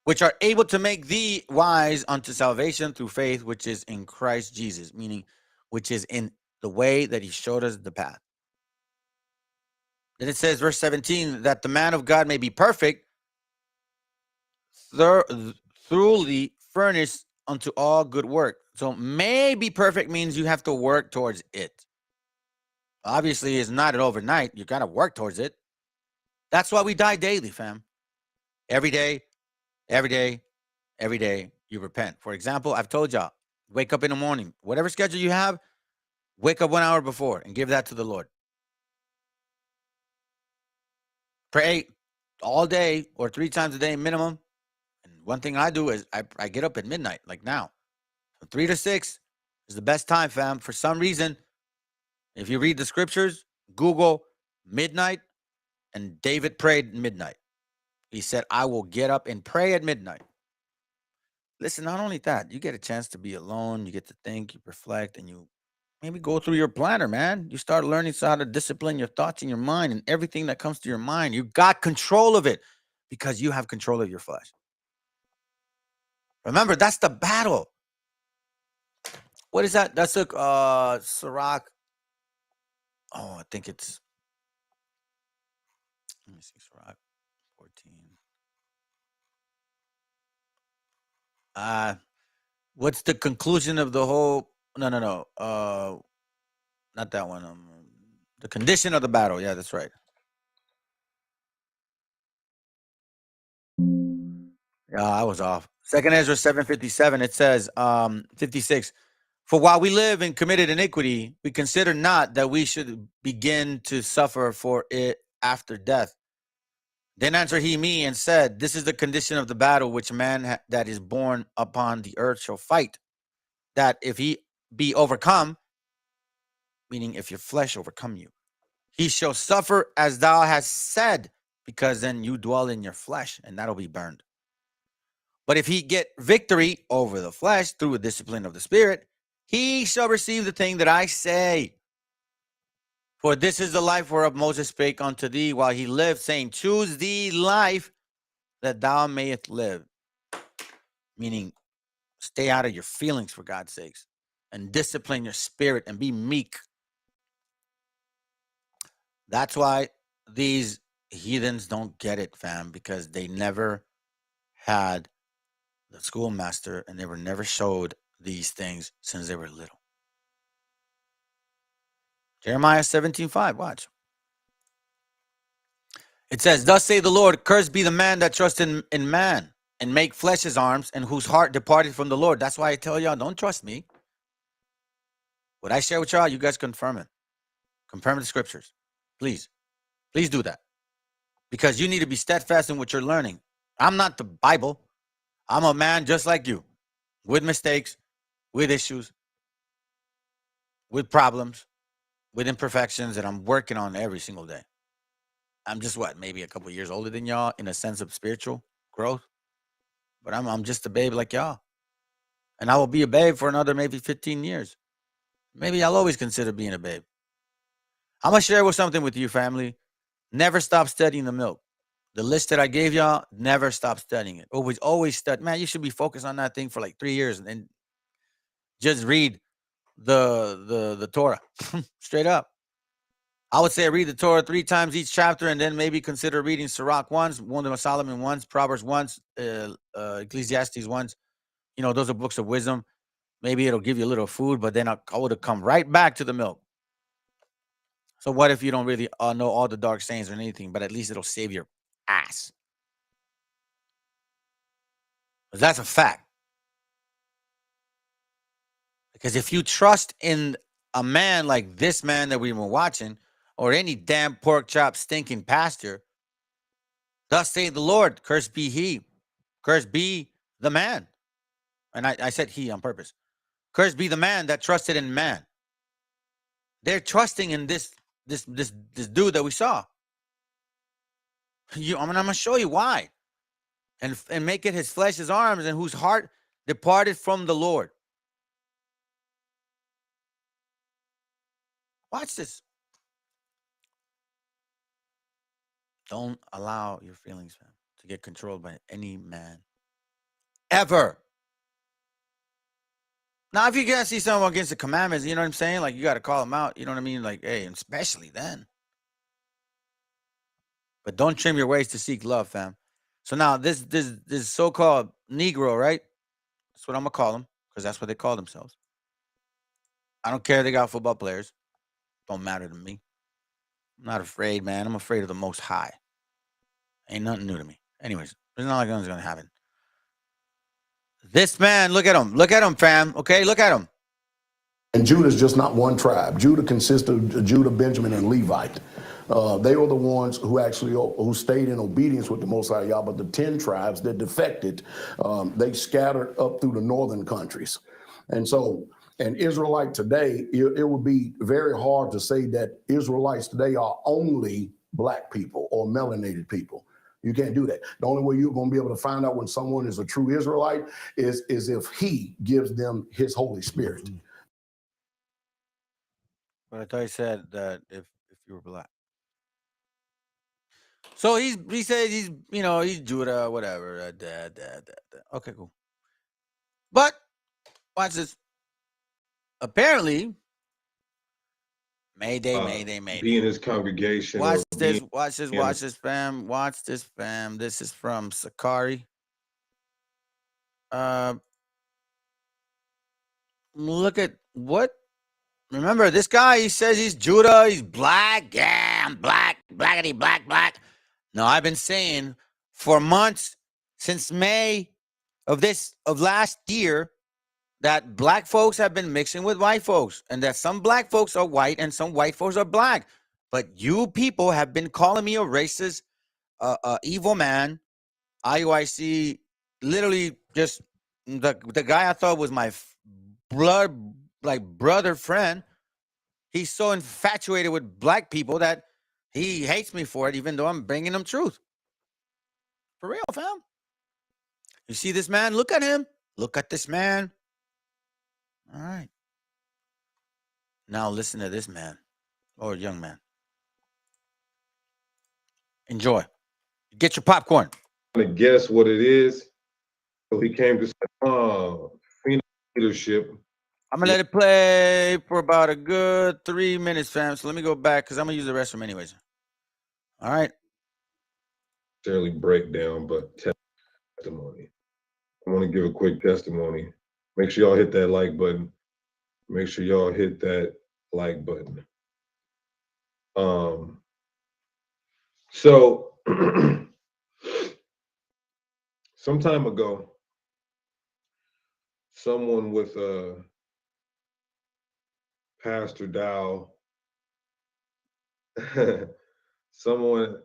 which are able to make thee wise unto salvation through faith, which is in Christ Jesus, meaning which is in the way that he showed us the path. Then it says, verse 17, that the man of God may be perfect, thoroughly furnished unto all good work. So may be perfect means you have to work towards it. Obviously, it's not an overnight. You got to work towards it. That's why we die daily, fam. Every day, every day, every day, you repent. For example, I've told y'all, wake up in the morning. Whatever schedule you have, wake up 1 hour before and give that to the Lord. Pray all day or 3 times a day minimum. And one thing I do is I get up at midnight, like now. From 3 to 6 is the best time, fam. For some reason, if you read the scriptures, Google midnight, and David prayed midnight. He said, I will get up and pray at midnight. Listen, not only that, you get a chance to be alone. You get to think, you reflect, and you maybe go through your planner, man. You start learning how to discipline your thoughts in your mind, and everything that comes to your mind. You got control of it because you have control of your flesh. Remember, that's the battle. What is that? That's a Sirach. Oh, I think it's, let me see, Sirach 14. What's the conclusion of the whole? No. Not that one. The condition of the battle. Yeah, that's right. Yeah, I was off. Second Ezra 7:57. It says, 56. For while we live in committed iniquity, we consider not that we should begin to suffer for it after death. Then answered he me and said, this is the condition of the battle which man that is born upon the earth shall fight. That if he be overcome, meaning if your flesh overcome you, he shall suffer as thou hast said, because then you dwell in your flesh, and that'll be burned. But if he get victory over the flesh through a discipline of the spirit, he shall receive the thing that I say. For this is the life whereof Moses spake unto thee while he lived, saying, choose thee life that thou mayest live. Meaning, stay out of your feelings for God's sakes, and discipline your spirit and be meek. That's why these heathens don't get it, fam, because they never had the schoolmaster and they were never showed these things since they were little. Jeremiah 17:5, watch. It says, thus say the Lord, cursed be the man that trusts in man and make flesh his arms, and whose heart departed from the Lord. That's why I tell y'all, don't trust me. What I share with y'all, you guys confirm it. Confirm the scriptures. Please. Please do that. Because you need to be steadfast in what you're learning. I'm not the Bible. I'm a man just like you, with mistakes, with issues, with problems, with imperfections that I'm working on every single day. I'm just maybe a couple years older than y'all in a sense of spiritual growth. But I'm just a babe like y'all. And I will be a babe for another maybe 15 years. Maybe I'll always consider being a babe. I'm going to share something with you, family. Never stop studying the milk. The list that I gave y'all, never stop studying it. Always study. Man, you should be focused on that thing for like 3 years and then just read the Torah straight up. I would say read the Torah 3 times each chapter, and then maybe consider reading Sirach once, Wisdom of Solomon once, Proverbs once, Ecclesiastes once. You know, those are books of wisdom. Maybe it'll give you a little food, but then I would have come right back to the milk. So what if you don't really know all the dark sayings or anything, but at least it'll save your ass? That's a fact. Because if you trust in a man like this man that we've been watching, or any damn pork chop stinking pastor, thus saith the Lord, cursed be he, cursed be the man. And I said he on purpose. Cursed be the man that trusted in man. They're trusting in this dude that we saw. I'm gonna show you why. And make it his flesh, his arms, and whose heart departed from the Lord. Watch this. Don't allow your feelings, man, to get controlled by any man. Ever. Now, if you can't see someone against the commandments, you know what I'm saying? Like, you got to call them out. You know what I mean? Like, hey, especially then. But don't trim your waist to seek love, fam. So now, this so-called Negro, right? That's what I'm going to call them, because that's what they call themselves. I don't care they got football players. Don't matter to me. I'm not afraid, man. I'm afraid of the Most High. Ain't nothing new to me. Anyways, it's not like nothing's going to happen. This man, look at him. Look at him, fam. Okay, look at him. And Judah is just not one tribe. Judah consists of Judah, Benjamin, and Levite. They were the ones who stayed in obedience with the Most High Yah, but the 10 tribes that defected, they scattered up through the northern countries. And so, an Israelite today, it would be very hard to say that Israelites today are only black people or melanated people. You can't do that. The only way you're going to be able to find out when someone is a true Israelite is if he gives them his Holy Spirit. Mm-hmm. But I thought he said that if you were black. So he says he's Judah, whatever. Okay, cool. But watch this. Apparently, Mayday. Be in his congregation. Watch this, fam. Watch this, fam. This is from Sakari. Look at what? Remember, this guy, he says he's Judah, he's black. Yeah, I'm black, blackity, black. No, I've been saying for months, since May of last year, that black folks have been mixing with white folks, and that some black folks are white and some white folks are black. But you people have been calling me a racist, evil man. IUIC, literally just the guy I thought was my brother friend. He's so infatuated with black people that he hates me for it, even though I'm bringing him truth. For real, fam. You see this man? Look at him. Look at this man. All right. Now listen to this man, or young man. Enjoy. Get your popcorn. To guess what it is. So he came to say, leadership. I'm going to let it play for about a good 3 minutes, fam. So let me go back because I'm going to use the restroom anyways. All right. Necessarily breakdown, but testimony. I want to give a quick testimony. Make sure y'all hit that like button. Make sure y'all hit that like button. So some time ago, someone with Pastor Dow, someone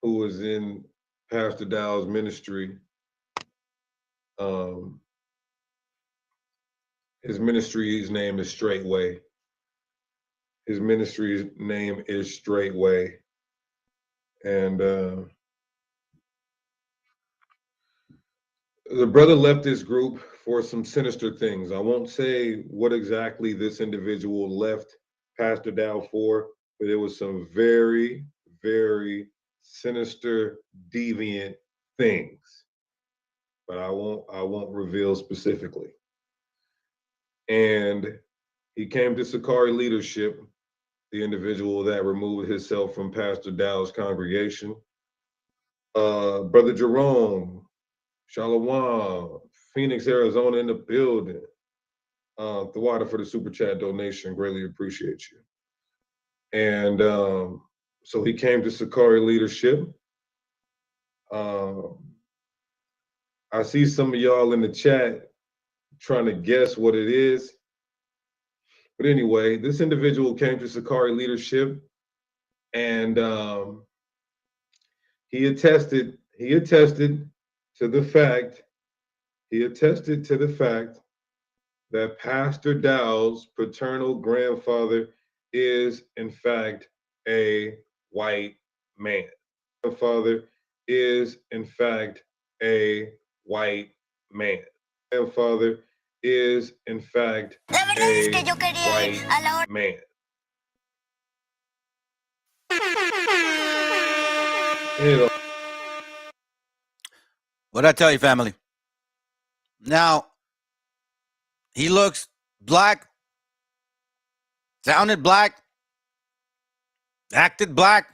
who was in Pastor Dow's ministry, his ministry's name is Straightway. His ministry's name is Straightway. And the brother left this group for some sinister things. I won't say what exactly this individual left Pastor Dow for, but it was some very, very sinister, deviant things. But I won't reveal specifically. And he came to Sakari leadership, the individual that removed himself from Pastor Dow's congregation. Brother Jerome, Shalom, Phoenix, Arizona in the building. The water for the super chat donation, greatly appreciate you. And so he came to Sakari leadership. I see some of y'all in the chat trying to guess what it is. But anyway, this individual came to Sakari leadership, and he attested to the fact that Pastor Dow's paternal grandfather is in fact a white man. Grandfather is in fact a white man. Grandfather is in fact a white man. What I tell you, family? Now, he looks black, sounded black, acted black,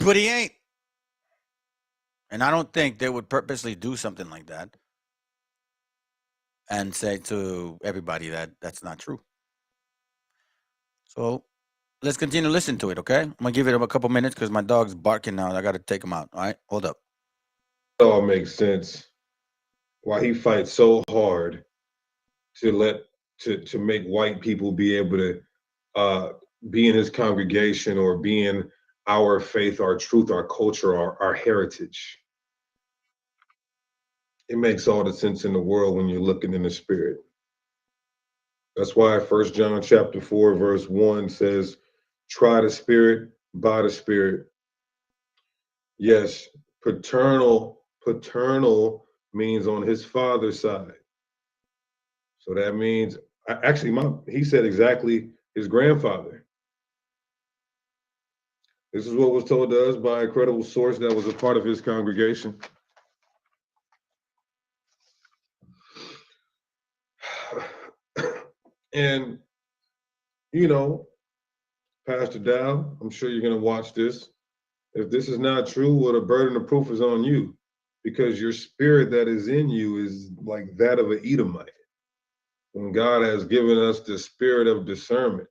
but he ain't. And I don't think they would purposely do something like that and say to everybody that that's not true. So let's continue to listen to it, okay? I'm going to give it a couple minutes because my dog's barking now. I got to take him out, all right? Hold up. It all makes sense why he fights so hard to make white people be able to be in his congregation or be in our faith, our truth, our culture, our heritage. It makes all the sense in the world when you're looking in the spirit. That's why 1 John chapter 4, verse 1 says, try the spirit by the spirit. Yes, paternal means on his father's side. So that means, actually, he said exactly his grandfather. This is what was told to us by a credible source that was a part of his congregation. And, you know, Pastor Dow, I'm sure you're going to watch this. If this is not true, well, the burden of proof is on you, because your spirit that is in you is like that of an Edomite. When God has given us the spirit of discernment,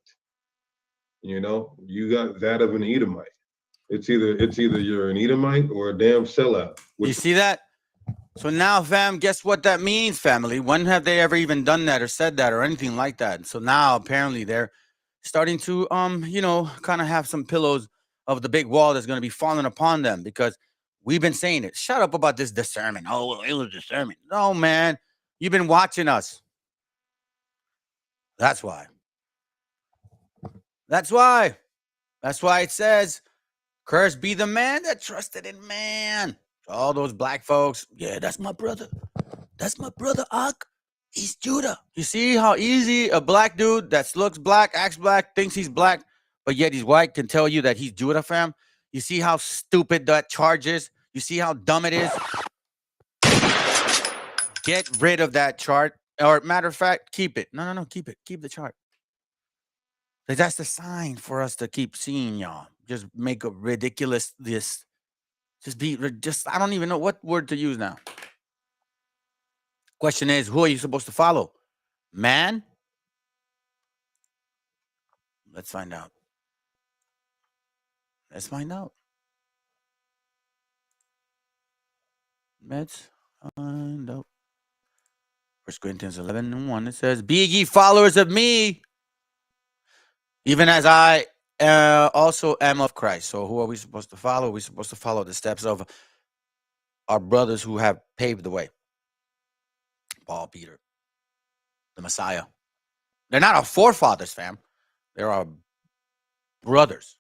you know, you got that of an Edomite. It's either you're an Edomite or a damn sellout. You see that? So now, fam, guess what that means, family? When have they ever even done that or said that or anything like that? So now apparently they're starting to, you know, kind of have some pillows of the big wall that's going to be falling upon them, because we've been saying it. Shut up about this discernment. Oh, well, it was discernment. No, man, you've been watching us. That's why. That's why it says, cursed be the man that trusted in man. All those black folks, yeah, that's my brother. That's my brother, Ak. He's Judah. You see how easy a black dude that looks black, acts black, thinks he's black, but yet he's white can tell you that he's Judah, fam? You see how stupid that charge is? You see how dumb it is? Get rid of that chart. Or matter of fact, keep it. No, keep it. Keep the chart. That's the sign for us to keep seeing y'all. Just make a ridiculous this. I don't even know what word to use now. Question is, who are you supposed to follow? Man? Let's find out. Let's find out. 1 Corinthians 11:1. It says, "Be ye followers of me, even as I also am of Christ." So who are we supposed to follow? We're supposed to follow the steps of our brothers who have paved the way. Paul, Peter, the Messiah. They're not our forefathers, fam. They're our brothers.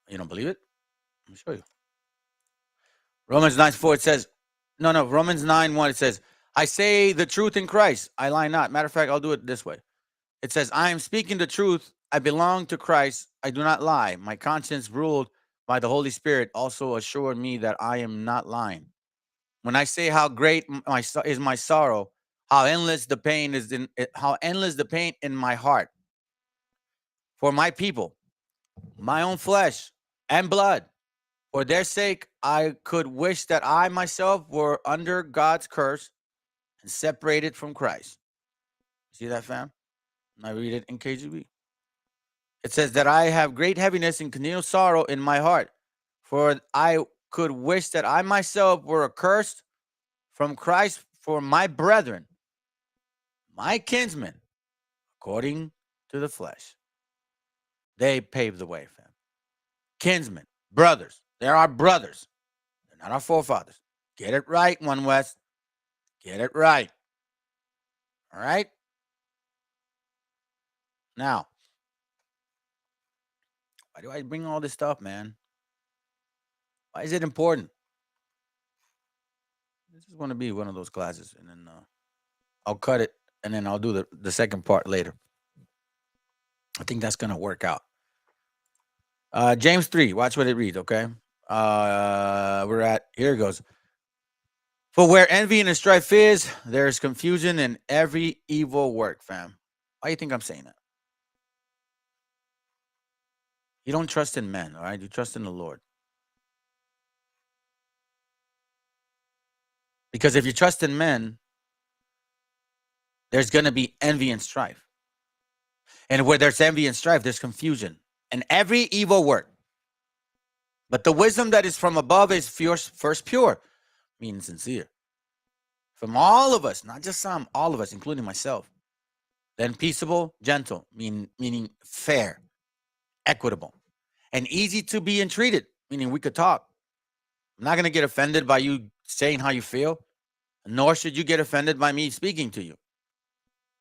You don't believe it? Let me show you. Romans 9:4, it says, Romans 9:1, it says, "I say the truth in Christ. I lie not." Matter of fact, I'll do it this way. It says, "I am speaking the truth. I belong to Christ. I do not lie. My conscience, ruled by the Holy Spirit, also assured me that I am not lying. When I say how great is my sorrow, how endless the pain in my heart for my people, my own flesh and blood. For their sake, I could wish that I myself were under God's curse and separated from Christ." See that, fam? And I read it in KJV. It says that I have great heaviness and continual sorrow in my heart, for I could wish that I myself were accursed from Christ for my brethren, my kinsmen, according to the flesh. They paved the way, fam. Kinsmen, brothers. They're our brothers. They're not our forefathers. Get it right, One West. Get it right. All right? Now, why do I bring all this stuff, man? Why is it important? This is going to be one of those classes, and then I'll cut it, and then I'll do the second part later. I think that's going to work out. James 3, watch what it reads, okay? Here it goes. "For where envy and strife is, there is confusion in every evil work," fam. Why do you think I'm saying that? You don't trust in men, all right? You trust in the Lord. Because if you trust in men, there's going to be envy and strife. And where there's envy and strife, there's confusion and every evil work. But the wisdom that is from above is first pure, meaning sincere. From all of us, not just some, all of us, including myself. Then peaceable, gentle, meaning fair, equitable, and easy to be entreated, meaning we could talk. I'm not going to get offended by you saying how you feel, nor should you get offended by me speaking to you.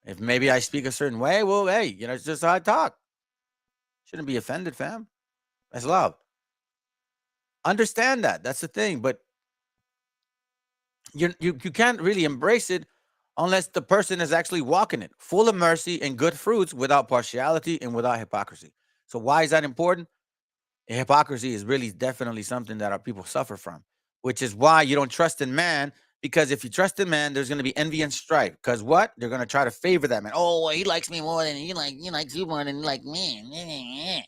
If maybe I speak a certain way, well, hey, it's just how I talk. Shouldn't be offended, fam. That's love. Understand that. That's the thing. But you can't really embrace it unless the person is actually walking it, full of mercy and good fruits, without partiality and without hypocrisy. So why is that important? Hypocrisy is really definitely something that our people suffer from, which is why you don't trust in man. Because if you trust in man, there's going to be envy and strife. Because what? They're going to try to favor that man. Oh, he likes me more than he likes you more than he likes me.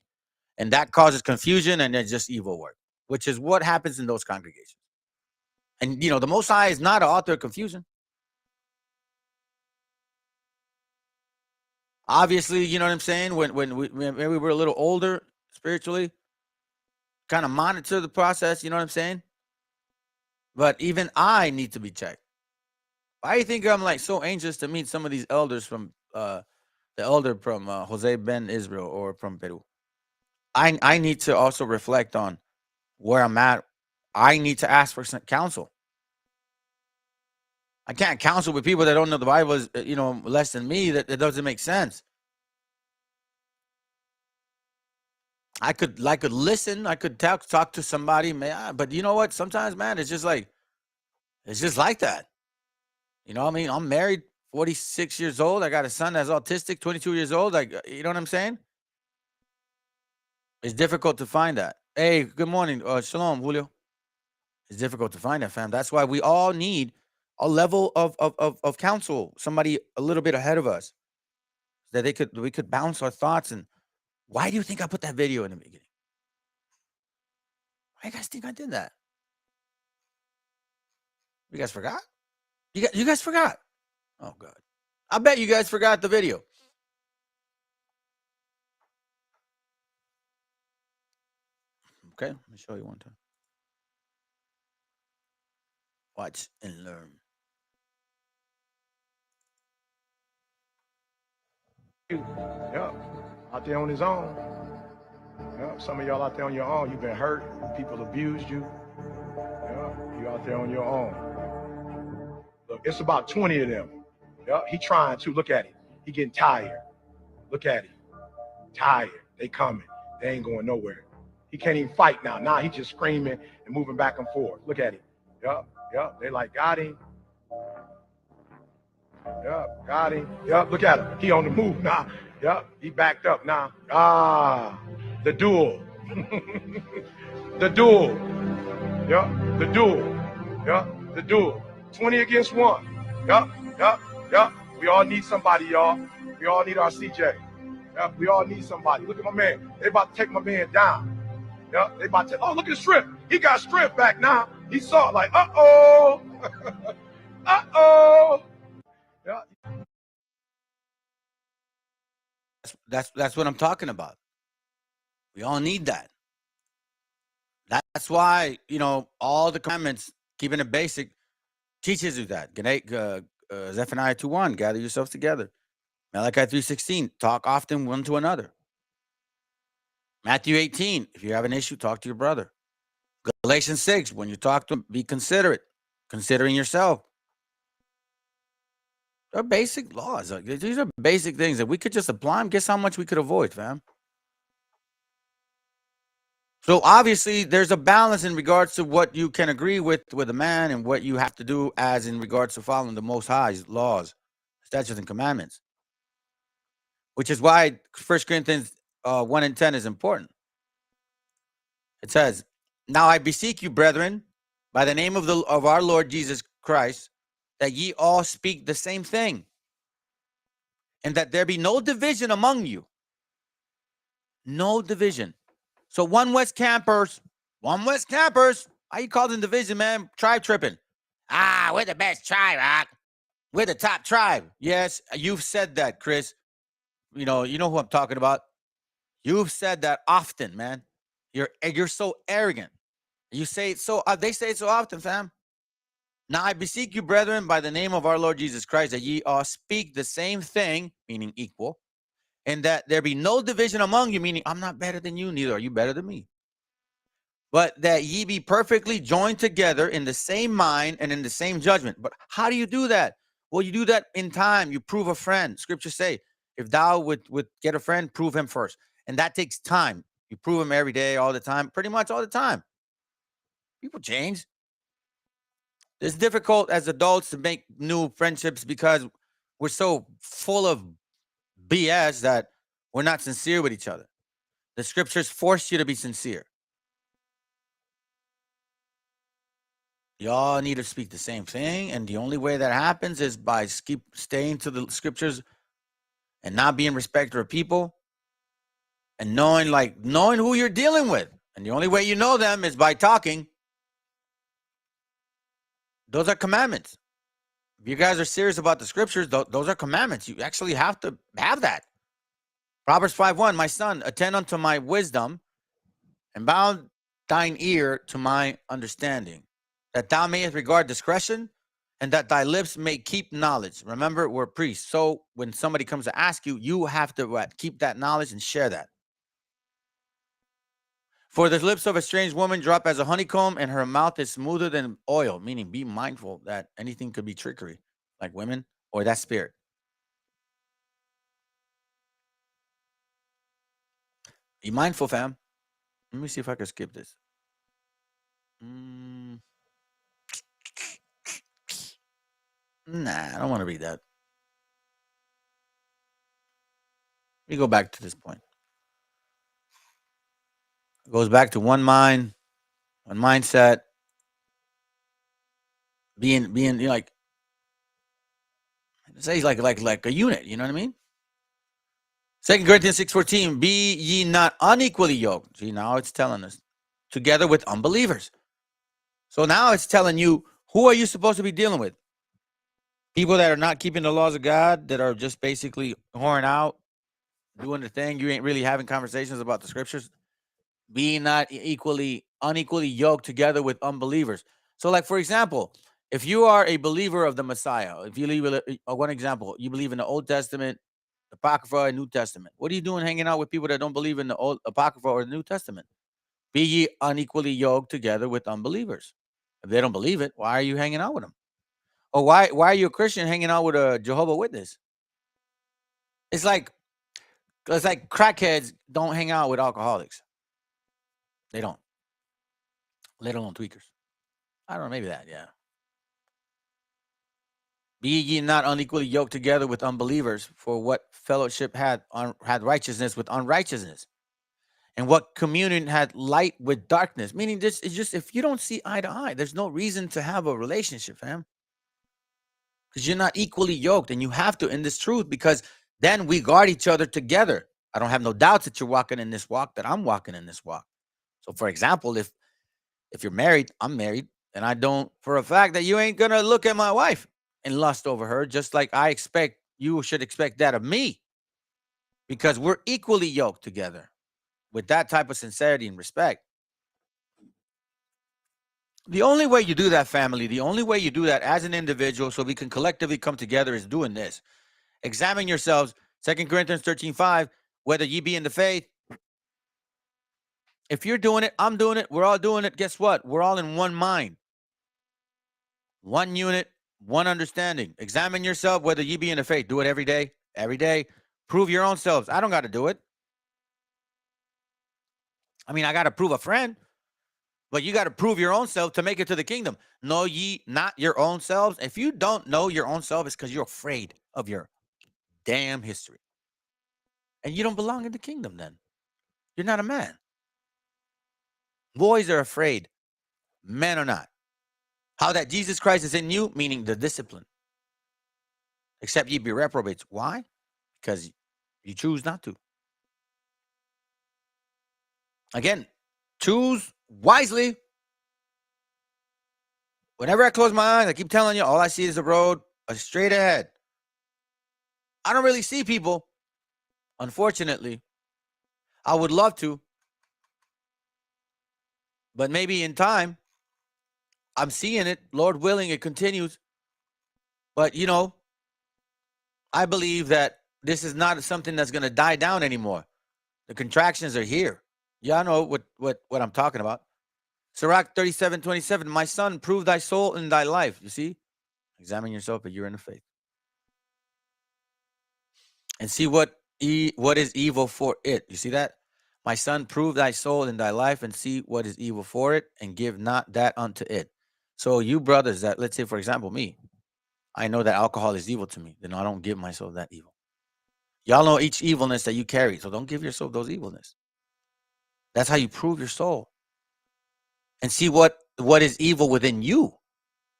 And that causes confusion, and it's just evil work, which is what happens in those congregations. And, the Most High is not an author of confusion. Obviously, you know what I'm saying? When we were a little older spiritually, kind of monitor the process, you know what I'm saying? But even I need to be checked. Why do you think I'm so anxious to meet some of these elders from the elder from Jose Ben Israel or from Peru? I need to also reflect on where I'm at. I need to ask for some counsel. I can't counsel with people that don't know the Bible is, less than me. That doesn't make sense. I could listen. I could talk to somebody, man. But you know what? Sometimes, man, it's just like that. You know what I mean? I'm married, 46 years old. I got a son that's autistic, 22 years old. You know what I'm saying? It's difficult to find that. Hey, good morning. Shalom, Julio. It's difficult to find that, fam. That's why we all need a level of counsel, somebody a little bit ahead of us, that we could bounce our thoughts. And why do you think I put that video in the beginning? Why do you guys think I did that? You guys forgot? You guys forgot? Oh, God. I bet you guys forgot the video. Okay, let me show you one time. Watch and learn. Yeah, out there on his own. Yeah, some of y'all out there on your own. You've been hurt. People abused you. Yeah, you out there on your own. Look, it's about 20 of them. Yeah, he trying to. Look at him. He getting tired. Look at him. Tired. They coming. They ain't going nowhere. He can't even fight now. Now he just screaming and moving back and forth. Look at him. Yup, yup. They like, got him. Yup, got him. Yup, look at him. He on the move now. Yup, he backed up now. Ah, the duel. The duel. Yup, the duel. Yup, the duel. 20 against 1. Yup, yup, yup. We all need somebody, y'all. We all need our CJ. Yup, we all need somebody. Look at my man. They about to take my man down. Yup, they about to, oh, look at the strength. He got strength back now. He saw it like, uh-oh. Uh-oh. Yeah. That's what I'm talking about. We all need that. That's why, all the commandments, keeping it basic, teaches you that. Zephaniah 2:1, gather yourselves together. Malachi 3:16, talk often one to another. Matthew 18, if you have an issue, talk to your brother. Galatians 6, when you talk to him, be considerate, considering yourself. They're basic laws. These are basic things that we could just apply them. Guess how much we could avoid, fam? So obviously, there's a balance in regards to what you can agree with a man and what you have to do as in regards to following the Most High's laws, statutes, and commandments. Which is why 1 Corinthians 1 and 10 is important. It says, now I beseech you, brethren, by the name of our Lord Jesus Christ, that ye all speak the same thing, and that there be no division among you. No division. So one West Campers. How you call them division, man? Tribe tripping. We're the best tribe, Rock. We're the top tribe. Yes, you've said that, Chris. You know who I'm talking about. You've said that often, man. You're so arrogant. You say it so. They say it so often, fam. Now I beseech you, brethren, by the name of our Lord Jesus Christ, that ye all speak the same thing, meaning equal, and that there be no division among you, meaning I'm not better than you, neither are you better than me. But that ye be perfectly joined together in the same mind and in the same judgment. But how do you do that? Well, you do that in time. You prove a friend. Scriptures say, if thou would get a friend, prove him first. And that takes time. You prove him every day, all the time, pretty much all the time. People change. It's difficult as adults to make new friendships because we're so full of BS that we're not sincere with each other. The scriptures force you to be sincere. Y'all need to speak the same thing, and the only way that happens is by staying to the scriptures and not being respecter of people and knowing who you're dealing with. And the only way you know them is by talking. Those are commandments. If you guys are serious about the scriptures, those are commandments. You actually have to have that. Proverbs 5:1, my son, attend unto my wisdom and bound thine ear to my understanding, that thou mayest regard discretion and that thy lips may keep knowledge. Remember, we're priests. So when somebody comes to ask you, you have to keep that knowledge and share that. For the lips of a strange woman drop as a honeycomb, and her mouth is smoother than oil, meaning be mindful that anything could be trickery, like women or that spirit. Be mindful, fam. Let me see if I can skip this. Nah, I don't want to read that. Let me go back to this point. It goes back to one mind, one mindset, being like, say like a unit. You know what I mean? 2 Corinthians 6:14, be ye not unequally yoked. See, now it's telling us together with unbelievers. So now it's telling you, who are you supposed to be dealing with? People that are not keeping the laws of God, that are just basically whoring out, doing the thing. You ain't really having conversations about the scriptures. Be not unequally yoked together with unbelievers. So, like, for example, if you are a believer of the Messiah, if you believe, one example, you believe in the Old Testament, the Apocrypha, and New Testament. What are you doing hanging out with people that don't believe in the Old Apocrypha or the New Testament? Be ye unequally yoked together with unbelievers. If they don't believe it, why are you hanging out with them? Or why are you a Christian hanging out with a Jehovah's Witness? It's like crackheads don't hang out with alcoholics. They don't. Let alone tweakers. I don't know, maybe that, yeah. Be ye not unequally yoked together with unbelievers, for what fellowship had righteousness with unrighteousness? And what communion had light with darkness? Meaning, this is just, if you don't see eye to eye, there's no reason to have a relationship, fam. Because you're not equally yoked, and you have to in this truth, because then we guard each other together. I don't have no doubts that you're walking in this walk, that I'm walking in this walk. So, for example, if you're married, I'm married, and I don't, for a fact, that you ain't gonna look at my wife and lust over her, just like I expect you should expect that of me, because we're equally yoked together with that type of sincerity and respect. The only way you do that, family, the only way you do that as an individual, so we can collectively come together, is doing this. Examine yourselves, 2 Corinthians 13:5, whether ye be in the faith. If you're doing it, I'm doing it, we're all doing it, guess what? We're all in one mind, one unit, one understanding. Examine yourself, whether ye be in the faith. Do it every day, every day. Prove your own selves. I don't got to do it. I mean, I got to prove a friend, but you got to prove your own self to make it to the kingdom. Know ye not your own selves? If you don't know your own self, it's because you're afraid of your damn history. And you don't belong in the kingdom then. You're not a man. Boys are afraid. Men are not. How that Jesus Christ is in you, meaning the discipline. Except ye be reprobates. Why? Because you choose not to. Again, choose wisely. Whenever I close my eyes, I keep telling you, all I see is a road straight ahead. I don't really see people, unfortunately. I would love to. But maybe in time, I'm seeing it. Lord willing, it continues. But, I believe that this is not something that's going to die down anymore. The contractions are here. Y'all know what I'm talking about. Sirach 37:27, my son, prove thy soul in thy life. You see? Examine yourself, but you're in the faith. And see what is evil for it. You see that? My son, prove thy soul in thy life and see what is evil for it, and give not that unto it. So you brothers that, let's say, for example, me, I know that alcohol is evil to me. Then I don't give myself that evil. Y'all know each evilness that you carry. So don't give yourself those evilness. That's how you prove your soul. And see what is evil within you.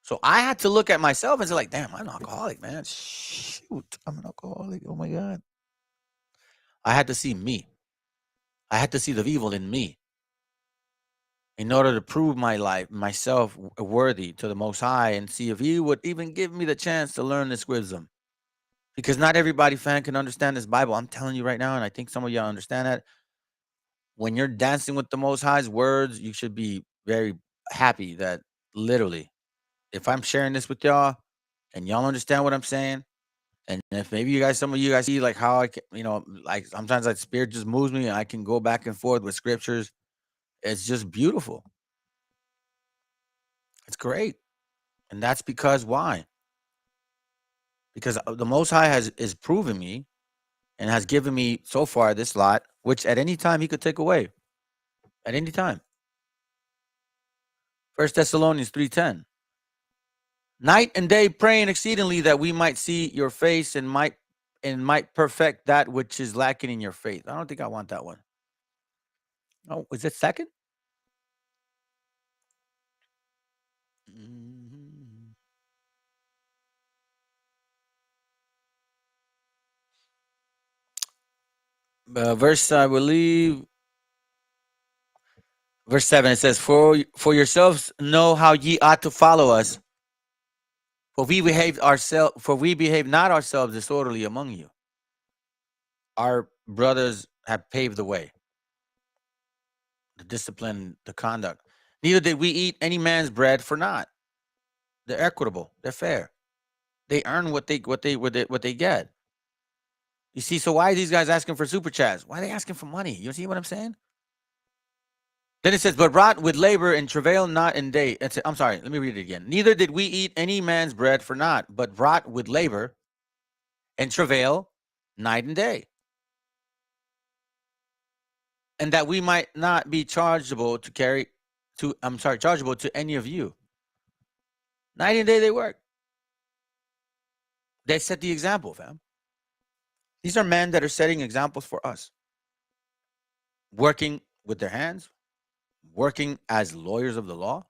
So I had to look at myself and say, like, damn, I'm an alcoholic, man. Shoot, I'm an alcoholic. Oh my God. I had to see me. I had to see the evil in me in order to prove myself worthy to the Most High, and see if He would even give me the chance to learn this wisdom. Because not everybody, fan, can understand this Bible. I'm telling you right now, and I think some of y'all understand that. When you're dancing with the Most High's words, you should be very happy that literally, if I'm sharing this with y'all and y'all understand what I'm saying, and if maybe some of you guys see like how I can, like sometimes that spirit just moves me and I can go back and forth with scriptures. It's just beautiful. It's great. And that's because why? Because the Most High is proven me and has given me so far this lot, which at any time He could take away. At any time. 1 Thessalonians 3:10. Night and day praying exceedingly that we might see your face and might perfect that which is lacking in your faith. I don't think I want that one. Oh, is it second? Verse, I believe, verse 7, it says, for yourselves know how ye ought to follow us, for we behave not ourselves disorderly among you. Our brothers have paved the way. the discipline, the conduct. Neither did we eat any man's bread for naught. They're equitable. They're fair. They earn what they get. You see, so why are these guys asking for super chats? Why are they asking for money? You see what I'm saying? Then it says, but wrought with labor and travail not in day. I'm sorry, let me read it again. Neither did we eat any man's bread for naught, but wrought with labor and travail night and day. And that we might not be chargeable to any of you. Night and day they work. They set the example, fam. These are men that are setting examples for us. Working with their hands, working as lawyers of the law.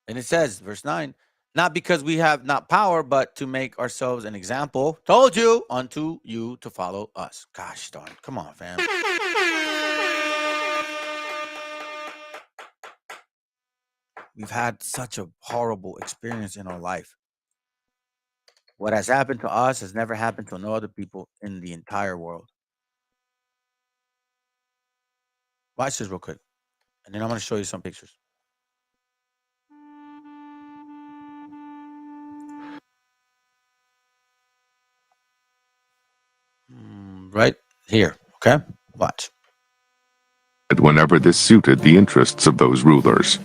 And it says, verse 9, not because we have not power, but to make ourselves an example. Told you, unto you to follow us. Gosh darn, come on, fam. We've had such a horrible experience in our life. What has happened to us has never happened to no other people in the entire world. Watch this real quick, and then I'm going to show you some pictures. Right here, okay? Watch. Whenever this suited the interests of those rulers.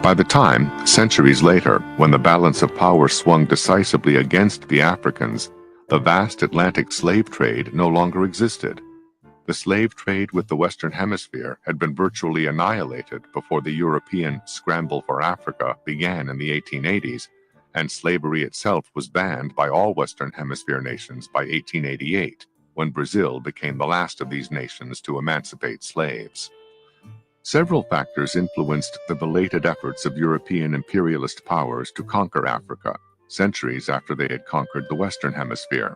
By the time, centuries later, when the balance of power swung decisively against the Africans, the vast Atlantic slave trade no longer existed. The slave trade with the Western Hemisphere had been virtually annihilated before the European scramble for Africa began in the 1880s, and slavery itself was banned by all Western Hemisphere nations by 1888, when Brazil became the last of these nations to emancipate slaves. Several factors influenced the belated efforts of European imperialist powers to conquer Africa, centuries after they had conquered the Western Hemisphere.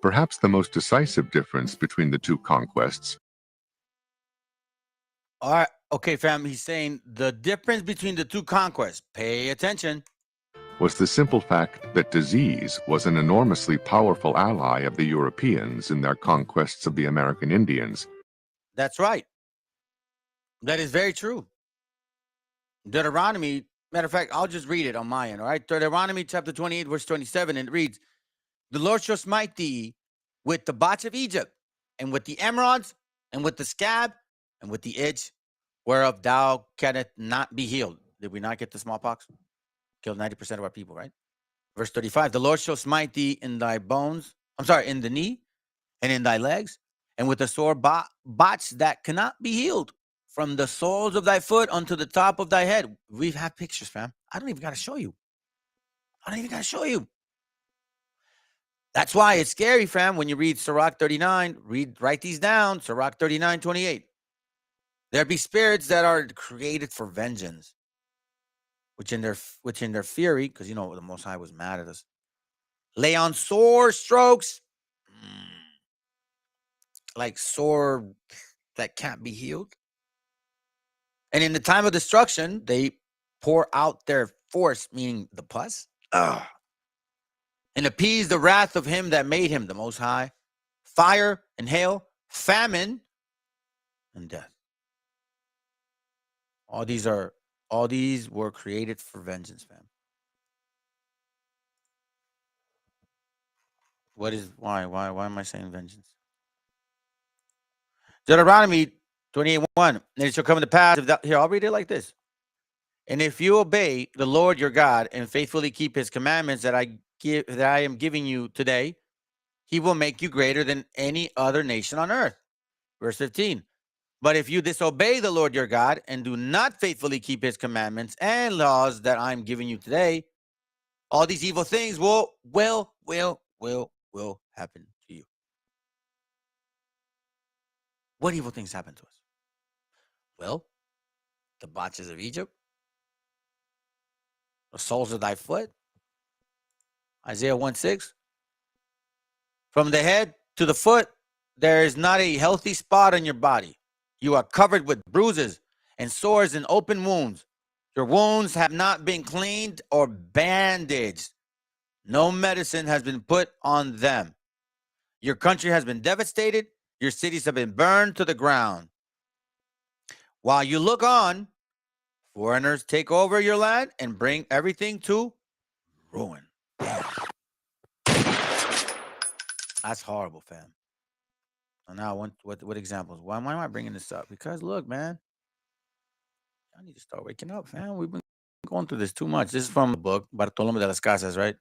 Perhaps the most decisive difference between the two conquests. All right, okay, fam, he's saying the difference between the two conquests, pay attention, was the simple fact that disease was an enormously powerful ally of the Europeans in their conquests of the American Indians. That's right. That is very true. Deuteronomy, matter of fact, I'll just read it on my end, all right? Deuteronomy chapter 28, verse 27, and it reads, the Lord shall smite thee with the botch of Egypt, and with the emerods, and with the scab, and with the itch, whereof thou canst not be healed. Did we not get the smallpox? Killed 90% of our people, right? Verse 35, the Lord shall smite thee in thy bones, in the knee, and in thy legs, and with a sore botch that cannot be healed, from the soles of thy foot unto the top of thy head. We've had pictures, fam. I don't even got to show you. That's why it's scary, fam, when you read Sirach 39. Write these down. Sirach 39:28. There be spirits that are created for vengeance, which in their fury, because the Most High was mad at us, lay on sore strokes, like sore that can't be healed. And in the time of destruction, they pour out their force, meaning the pus, and appease the wrath of him that made him, the Most High, fire and hail, famine and death. All these were created for vengeance, fam. Why am I saying vengeance? Deuteronomy 28:1. And it shall come to pass, here, I'll read it like this. And if you obey the Lord your God and faithfully keep his commandments that I am giving you today, he will make you greater than any other nation on earth. Verse 15. But if you disobey the Lord your God and do not faithfully keep his commandments and laws that I'm giving you today, all these evil things will happen to you. What evil things happen to us? Well, the botches of Egypt, the soles of thy foot, Isaiah 1:6. From the head to the foot, there is not a healthy spot on your body. You are covered with bruises and sores and open wounds. Your wounds have not been cleaned or bandaged. No medicine has been put on them. Your country has been devastated. Your cities have been burned to the ground. While you look on, foreigners take over your land and bring everything to ruin. That's horrible, fam. So now, what examples? Why am I bringing this up? Because look, man, I need to start waking up, fam. We've been going through this too much. This is from the book Bartolome de las Casas, right?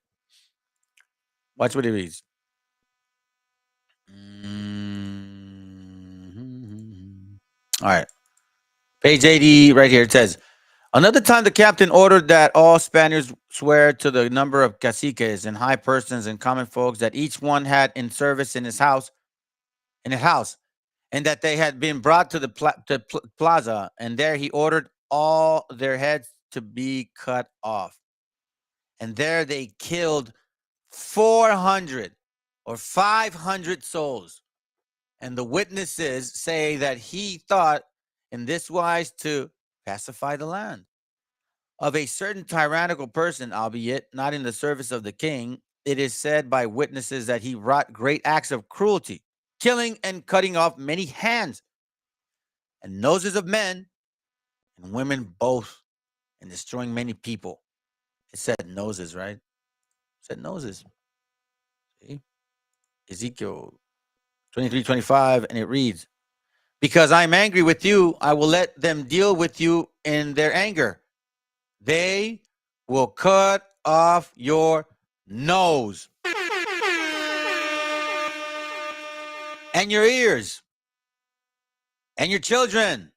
Watch what he reads. All right. Page 80 right here. It says, another time the captain ordered that all Spaniards swear to the number of caciques and high persons and common folks that each one had in service in his house, and that they had been brought to the plaza, and there he ordered all their heads to be cut off. And there they killed 400 or 500 souls. And the witnesses say that he thought in this wise to pacify the land. Of a certain tyrannical person, albeit not in the service of the king, it is said by witnesses that he wrought great acts of cruelty, killing and cutting off many hands and noses of men and women both, and destroying many people. It said noses, right? It said noses. See? Ezekiel 23:25, and it reads, because I'm angry with you, I will let them deal with you in their anger. They will cut off your nose and your ears and your children.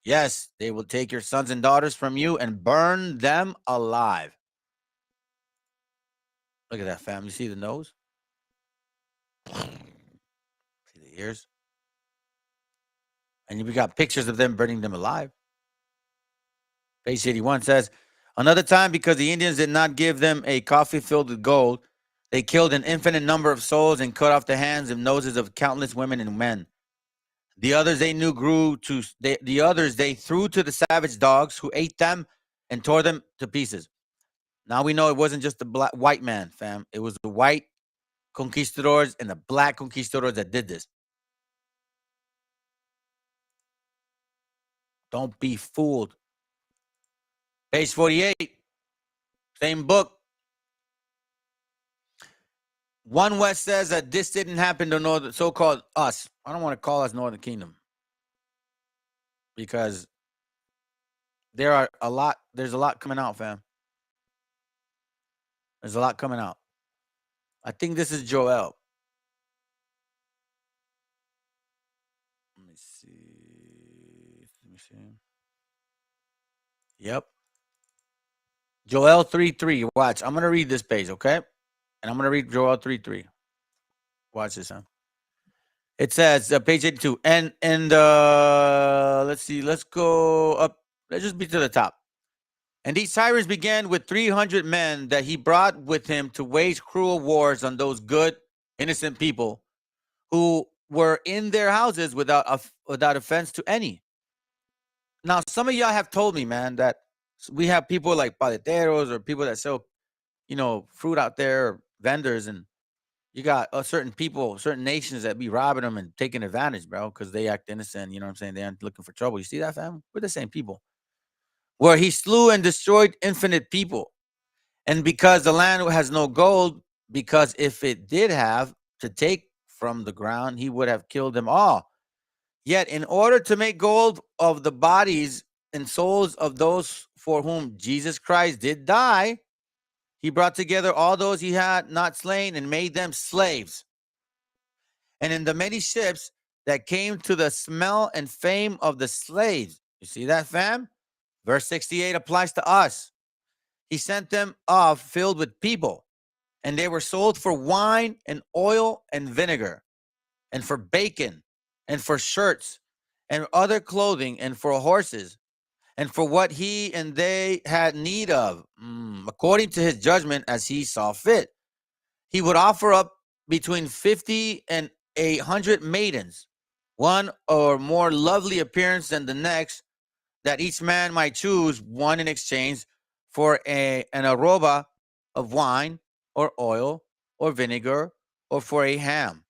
Yes, they will take your sons and daughters from you and burn them alive. Look at that, fam. You see the nose? See the ears? And we got pictures of them burning them alive. Page 81 says, another time, because the Indians did not give them a coffee filled with gold, they killed an infinite number of souls and cut off the hands and noses of countless women and men. The others they threw to the savage dogs who ate them and tore them to pieces. Now we know it wasn't just the white man, fam. It was the white conquistadors and the black conquistadors that did this. Don't be fooled. Page 48, same book. One West says that this didn't happen to Northern, so-called us. I don't want to call us Northern Kingdom because there's a lot coming out, fam. There's a lot coming out. I think this is Joel. Let me see. Yep. Joel 3:3. Watch. I'm going to read this page, okay? And I'm going to read Joel 3:3. Watch this, huh? It says, page 82. And let's see. Let's go up. Let's just be to the top. And these tyrants began with 300 men that he brought with him to wage cruel wars on those good, innocent people who were in their houses without offense to any. Now, some of y'all have told me, man, that we have people like paleteros or people that sell, fruit out there, or vendors, and you got certain people, certain nations that be robbing them and taking advantage, bro, because they act innocent. You know what I'm saying? They aren't looking for trouble. You see that, fam? We're the same people. Where he slew and destroyed infinite people. And because the land has no gold, because if it did have to take from the ground, he would have killed them all. Yet in order to make gold of the bodies and souls of those for whom Jesus Christ did die, he brought together all those he had not slain and made them slaves. And in the many ships that came to the smell and fame of the slaves, you see that, fam? Verse 68 applies to us. He sent them off filled with people, and they were sold for wine and oil and vinegar, and for bacon, and for shirts, and other clothing, and for horses, and for what he and they had need of, according to his judgment as he saw fit. He would offer up between 50 and 100 maidens, one or more lovely appearance than the next, that each man might choose one in exchange for an arroba of wine or oil or vinegar or for a ham.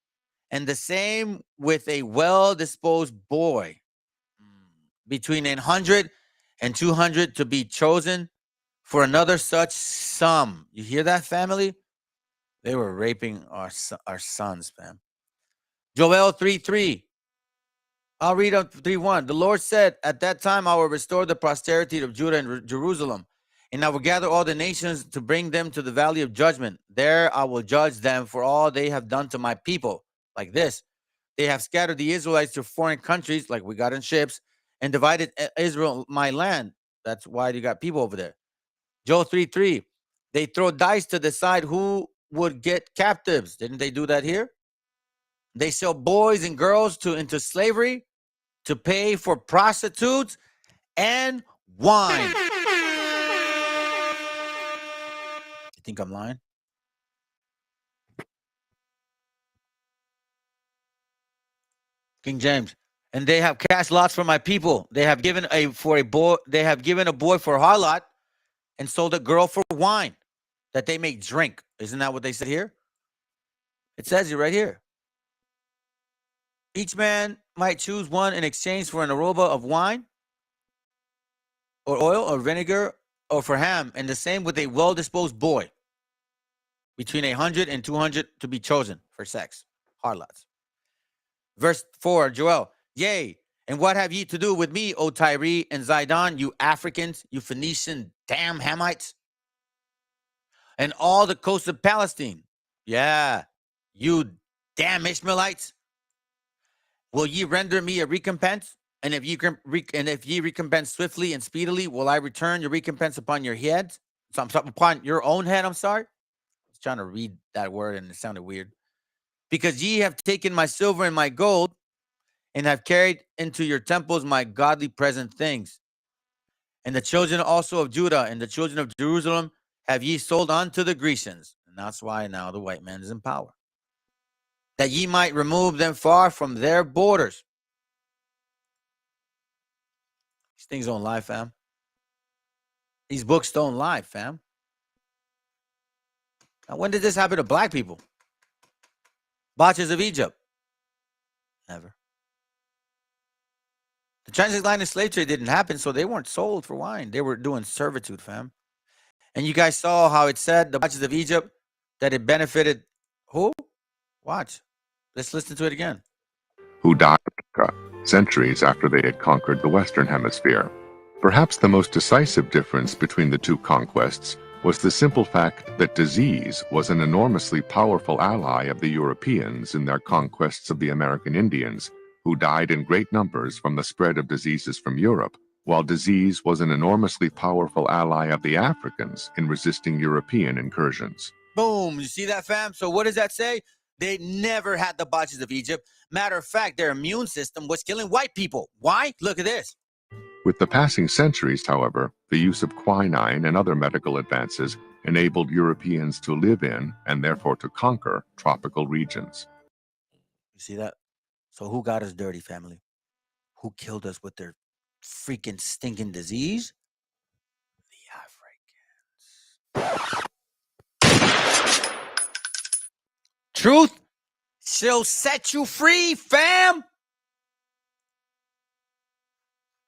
And the same with a well-disposed boy. between 100 and 200 to be chosen for another such sum. You hear that, family? They were raping our sons, fam. Joel 3:3. I'll read up 3:1. The Lord said, at that time I will restore the posterity of Judah and Jerusalem, and I will gather all the nations to bring them to the valley of judgment. There I will judge them for all they have done to my people. Like this. They have scattered the Israelites to foreign countries, like we got in ships, and divided Israel, my land. That's why you got people over there. Joel 3:3. They throw dice to decide who would get captives. Didn't they do that here? They sell boys and girls into slavery to pay for prostitutes and wine. You think I'm lying? King James. And they have cast lots for my people. They have given a boy for a harlot and sold a girl for wine that they may drink. Isn't that what they said here? It says it right here. Each man might choose one in exchange for an aroma of wine or oil or vinegar or for ham, and the same with a well-disposed boy between 100 and 200 to be chosen for sex. Harlots. Verse 4, Joel. Yea, and what have ye to do with me, O Tyre and Zidon, you Africans, you Phoenician damn Hamites, and all the coast of Palestine? Yeah, you damn Ishmaelites. Will ye render me a recompense? And if ye recompense swiftly and speedily, will I return your recompense upon your heads? So upon your own head, I'm sorry. I was trying to read that word and it sounded weird. Because ye have taken my silver and my gold, and have carried into your temples my godly present things. And the children also of Judah and the children of Jerusalem have ye sold unto the Grecians. And that's why now the white man is in power. That ye might remove them far from their borders. These things don't lie, fam. These books don't lie, fam. Now, when did this happen to black people? Botches of Egypt. Never. The transatlantic slave trade didn't happen, so they weren't sold for wine. They were doing servitude, fam. And you guys saw how it said, the Botches of Egypt, that it benefited who? Watch. Let's listen to it again. Who died centuries after they had conquered the Western Hemisphere. Perhaps the most decisive difference between the two conquests was the simple fact that disease was an enormously powerful ally of the Europeans in their conquests of the American Indians, who died in great numbers from the spread of diseases from Europe, while disease was an enormously powerful ally of the Africans in resisting European incursions. Boom. You see that, fam? So what does that say? They never had the Botches of Egypt. Matter of fact, their immune system was killing white people. Why? Look at this. With the passing centuries, however, the use of quinine and other medical advances enabled Europeans to live in, and therefore to conquer, tropical regions. You see that? So who got us dirty, family? Who killed us with their freaking stinking disease? The Africans. Truth shall set you free, fam.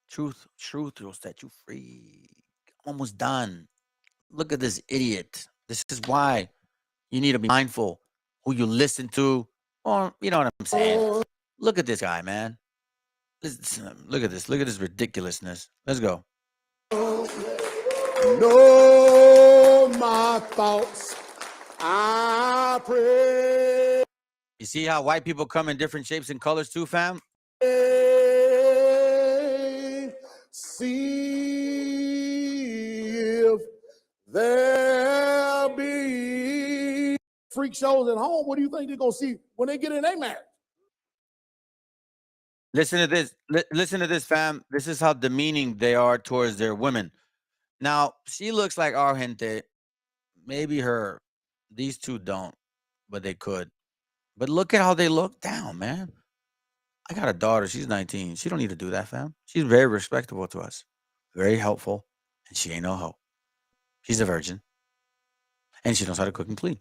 Truth will set you free. Almost done. Look at this idiot. This is why you need to be mindful who you listen to, or you know what I'm saying. Look at this guy, man. Look at this. Look at this ridiculousness. Let's go. Know my thoughts. I pray. You see how white people come in different shapes and colors too, fam? See if there be freak shows at home. What do you think they're gonna see when they get in their marriage? Listen to this. Listen to this, fam. This is how demeaning they are towards their women. Now, she looks like our gente. Maybe her. These two don't, but they could. But look at how they look down, man. I got a daughter. She's 19. She don't need to do that, fam. She's very respectable to us. Very helpful. And she ain't no hoe. She's a virgin. And she knows how to cook and clean.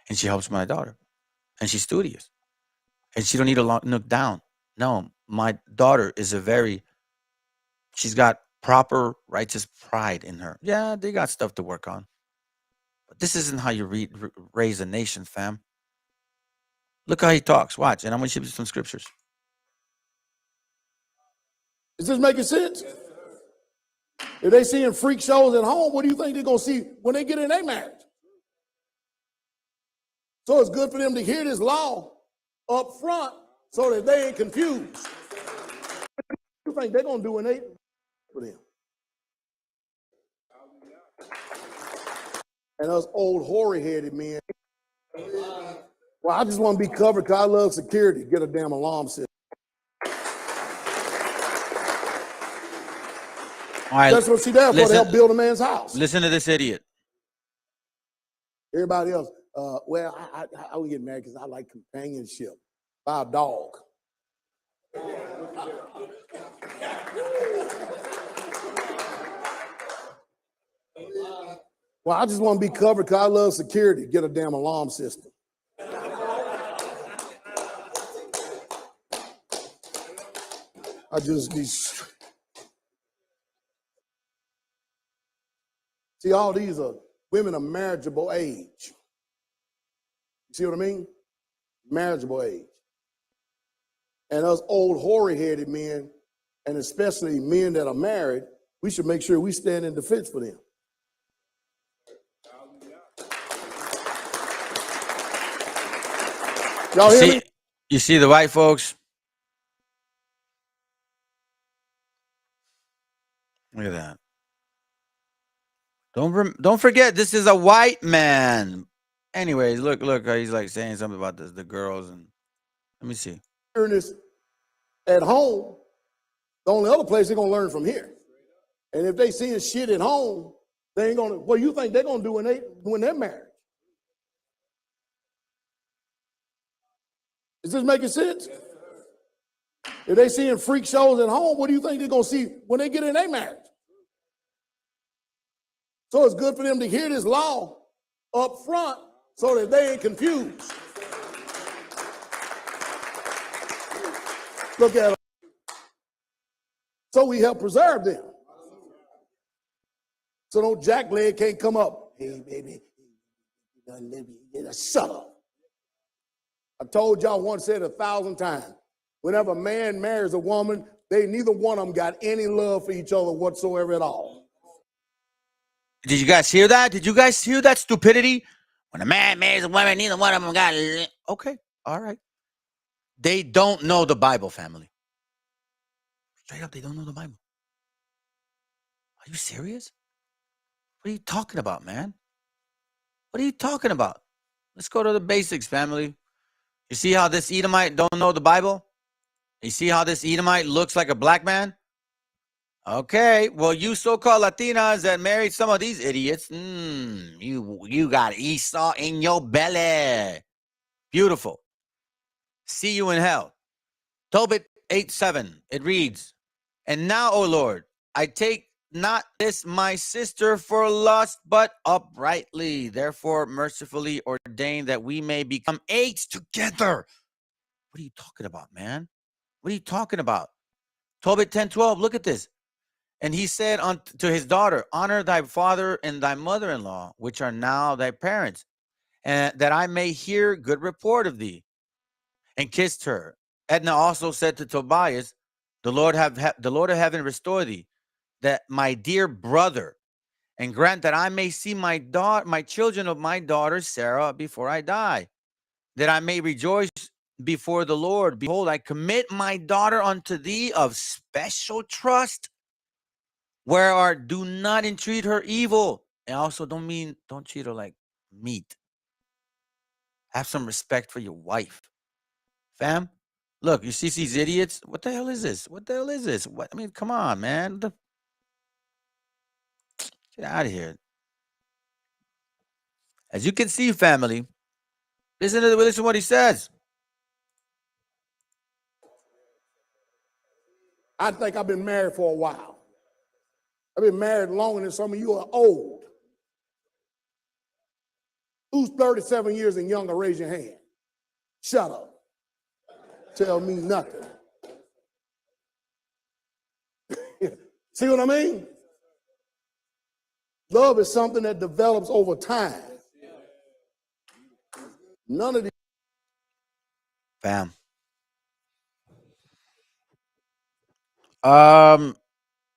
And she helps my daughter. And she's studious. And she don't need to look down. No, my daughter is a very She's got proper righteous pride in her. Yeah, they got stuff to work on. But this isn't how you raise a nation, fam. Look how he talks. Watch, and I'm going to show you some scriptures. Is this making sense? If they seeing freak shows at home, what do you think they're going to see when they get in their marriage? So it's good for them to hear this law up front so that they ain't confused. What do you think they're going to do when they for them? And us old hoary-headed men, well, I just want to be covered because I love security. Get a damn alarm system. All right, that's what she there for, to help build a man's house. Listen to this idiot. Everybody else, well, I would get married because I like companionship by a dog. Well, I just want to be covered because I love security. Get a damn alarm system. I just be. See, all these are women of marriageable age. You see what I mean? Marriageable age. And us old hoary-headed men, and especially men that are married, we should make sure we stand in defense for them. Y'all hear me? You see the white folks? Look at that. Don't forget, this is a white man. Anyways, look how he's like saying something about the girls. And let me see. Hearing this at home, the only other place they're going to learn from here. And if they seeing shit at home, they ain't going to, what do you think they're going to do when they're married? Is this making sense? If they seeing freak shows at home, what do you think they're going to see when they get in their marriage? So it's good for them to hear this law up front so that they ain't confused. Look at them. So we help preserve them. So no jackleg can't come up. Hey, baby, shut up. I told y'all once, said 1,000 times. Whenever a man marries a woman, neither one of them got any love for each other whatsoever at all. Did you guys hear that? Did you guys hear that stupidity? When a man marries a woman, neither one of them got. Okay, all right. They don't know the Bible, family. Straight up, they don't know the Bible. Are you serious? What are you talking about, man? What are you talking about? Let's go to the basics, family. You see how this Edomite don't know the Bible? You see how this Edomite looks like a black man? Okay, well, you so-called Latinas that married some of these idiots, you got Esau in your belly. Beautiful. See you in hell. Tobit 8:7, it reads, and now, O Lord, I take not this my sister for lust, but uprightly. Therefore, mercifully ordain that we may become eight together. What are you talking about, man? What are you talking about? Tobit 10:12, look at this. And he said to his daughter, honor thy father and thy mother-in-law, which are now thy parents, and that I may hear good report of thee. And kissed her. Edna also said to Tobias, the Lord of heaven restore thee, that my dear brother, and grant that I may see my children of my daughter Sarah before I die, that I may rejoice before the Lord. Behold, I commit my daughter unto thee of special trust. Whereas do not entreat her evil. And also don't treat her like meat. Have some respect for your wife. Fam, look, you see these idiots? What the hell is this? What the hell is this? What? I mean, come on, man. Get out of here. As you can see, family, listen to what he says. I think I've been married for a while. I've been married longer than some of you are old. Who's 37 years and younger? Raise your hand. Shut up. Tell me nothing. See what I mean? Love is something that develops over time. None of these. Bam.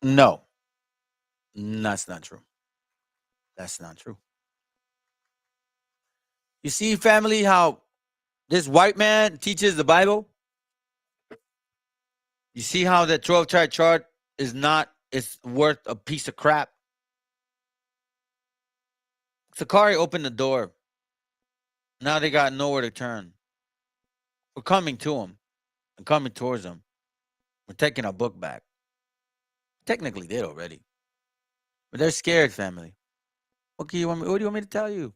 No. That's not true. That's not true. You see, family, how this white man teaches the Bible? You see how that 12-chart chart is not, it's worth a piece of crap? Sakari opened the door. Now they got nowhere to turn. We're coming to them and coming towards them. We're taking our book back. Technically did already. But they're scared, family. What do you want me to tell you?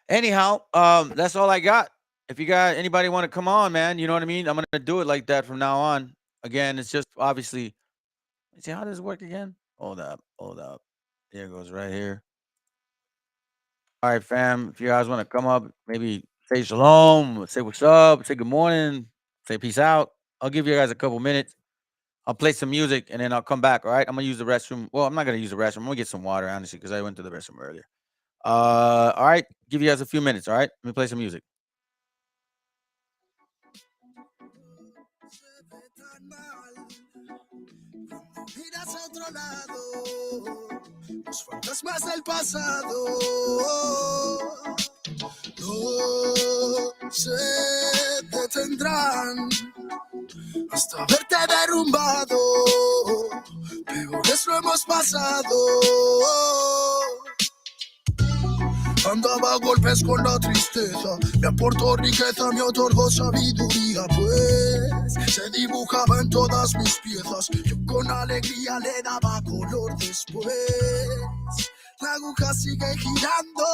Anyhow, that's all I got. If you got anybody want to come on, man, you know what I mean? I'm gonna do it like that from now on. Again, it's just obviously. See how does this work again? Hold up. There it goes right here. All right, fam. If you guys want to come up, maybe say shalom, say what's up, say good morning, say peace out. I'll give you guys a couple minutes. I'll play some music and then I'll come back. All right. I'm gonna use the restroom. Well, I'm not gonna use the restroom. I'm gonna get some water, honestly, because I went to the restroom earlier. All right. Give you guys a few minutes. All right. Let me play some music. Miras a otro lado, los fantasmas del pasado no se detendrán hasta verte derrumbado. Peores lo hemos pasado. Andaba a golpes con la tristeza, me aportó riqueza, me otorgó sabiduría, pues se dibujaba en todas mis piezas, yo con alegría le daba color después. La aguja sigue girando,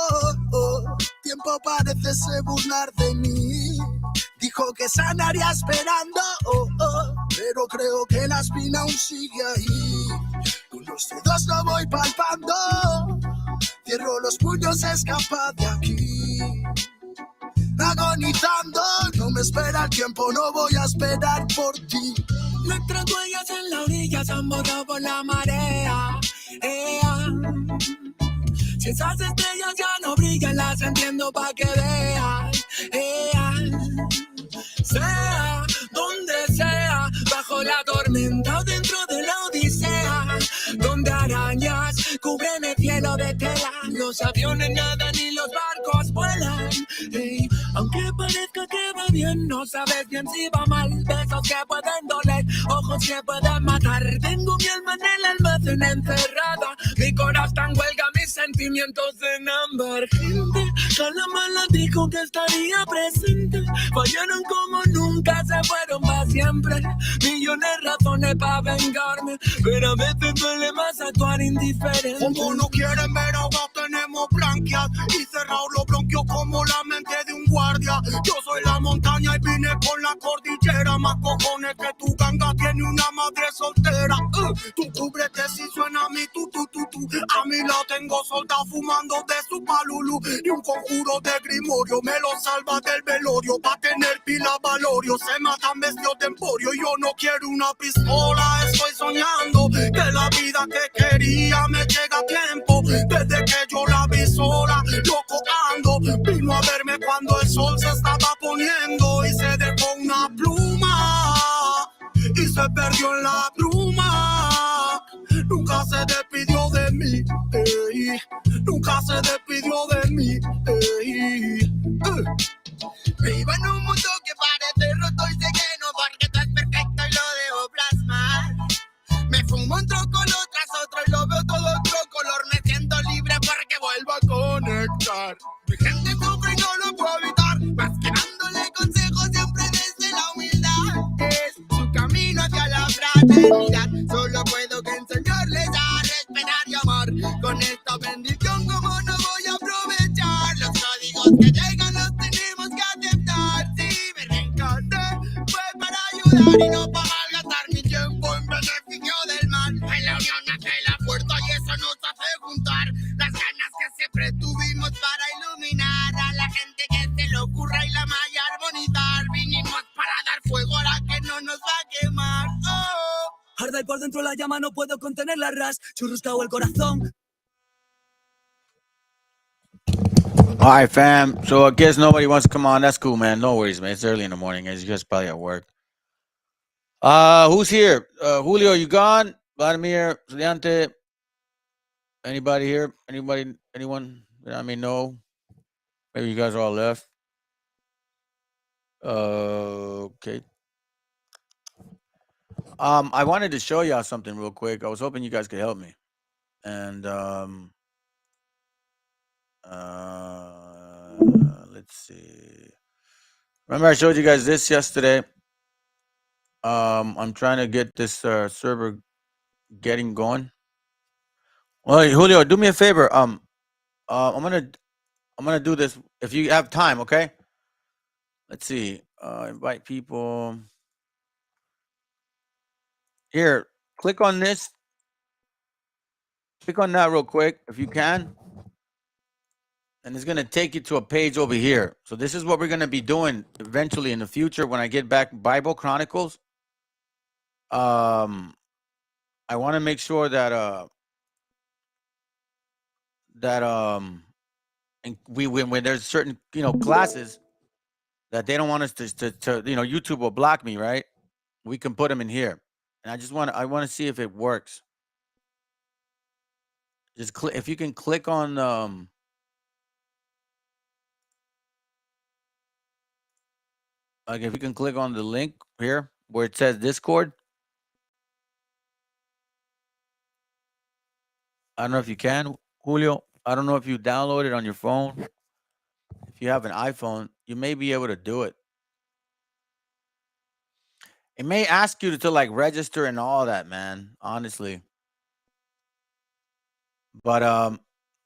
tiempo parece se burlar de mí, dijo que sanaría esperando, pero creo que la espina aún sigue ahí, con los dedos lo voy palpando. Cierro los puños, escapa de aquí. Agonizando, no me espera el tiempo, no voy a esperar por ti. Nuestras huellas en la orilla se han borrado por la marea. Si esas estrellas ya no brillan, las entiendo pa' que vean. Sea donde sea, bajo la tormenta o dentro de la odisea, donde arañas cubren el cielo de tela, los aviones nadan y los barcos vuelan. Aunque parezca que va bien, no sabes bien si va mal. Besos que pueden doler, ojos que pueden matar. Tengo mi alma en el almacén encerrada, mi corazón huelga, mis sentimientos en ámbar. Gente, cada mala dijo que estaría presente, fallaron como nunca, se fueron para siempre. Millones de razones para vengarme, pero a veces duele más actuar indiferente. Como no quieren ver, ahora tenemos branquias y cerrados los bronquios como la mente de un guardia. Yo soy la montaña y vine con la cordillera, más cojones que tu ganga tiene una madre soltera. Tú cúbrete si suena a mí, tú. A mí la tengo solta fumando de su palulu, y un conjuro de grimorio me lo salva del velorio. Pa' tener pila valorio, se matan vestidos de emporio. Yo no quiero una pistola, estoy soñando que la vida que quería me llega a tiempo. Desde que yo la vi sola, loco ando, vino a verme cuando el sol se estaba poniendo y se dejó una pluma y se perdió en la bruma. Nunca se despidió de mí, nunca se despidió de mí. Vivo en un mundo que parece roto y sé que no, porque todo es perfecto y lo debo plasmar. Me fumo un troco lo tras otro y lo veo todo otro color. Me siento libre porque vuelvo a conectar. Mi gente sufre y no lo puedo evitar, más que dándole consejos siempre desde la humildad. Es su camino hacia la fraternidad, solo puedo que enseñarles a respetar y amar. Con esta bendición como no voy a aprovechar, los códigos que llegan los tenemos que aceptar. Si me reencarné fue para ayudar y no para malgastar mi tiempo en beneficio del mal. En la unión nace la fuerza y eso nos hace juntar las ganas que siempre tuvimos para iluminar a la gente que se le ocurra y la malla armonizar. Vinimos para dar fuego a la que no nos va a quemar. Arde por dentro la llama, no puedo contenerla, ras, churruscao el corazón. All right, fam. So I guess nobody wants to come on. That's cool, man. No worries, man. It's early in the morning, as you guys probably at work. Who's here? Julio, you gone? Vladimir, Estudiante. Anybody here? Anybody? Anyone? I mean, no. Maybe you guys are all left. Okay. I wanted to show y'all something real quick. I was hoping you guys could help me. And let's see. Remember I showed you guys this yesterday. I'm trying to get this server getting going. Well, Julio, do me a favor. I'm gonna do this if you have time, okay? Let's see. Invite people. Here, click on this. Click on that real quick if you can. And it's gonna take you to a page over here. So this is what we're gonna be doing eventually in the future when I get back Bible Chronicles. I want to make sure that and when there's certain classes that they don't want us to YouTube will block me, right? We can put them in here, and I want to see if it works. Just click if you can click on like if you can click on the link here where it says Discord. I don't know if you can, Julio. I don't know if you download it on your phone. If you have an iPhone, you may be able to do it. It may ask you to like register and all that, man. Honestly, but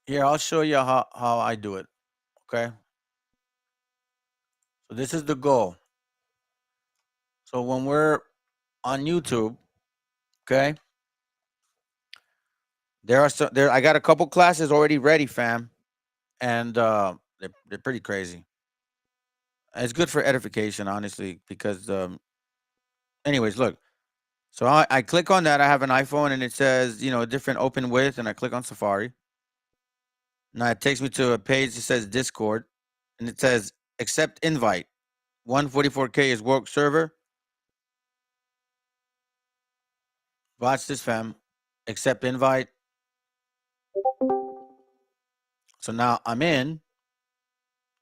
here I'll show you how I do it. Okay. So this is the goal. So when we're on YouTube, okay, I got a couple classes already ready, fam, and they're pretty crazy. It's good for edification, honestly, because anyways, look. So I click on that. I have an iPhone, and it says different open with, and I click on Safari. Now it takes me to a page that says Discord, and it says accept invite. 144K is work server. Watch this, fam. Accept invite. So now I'm in.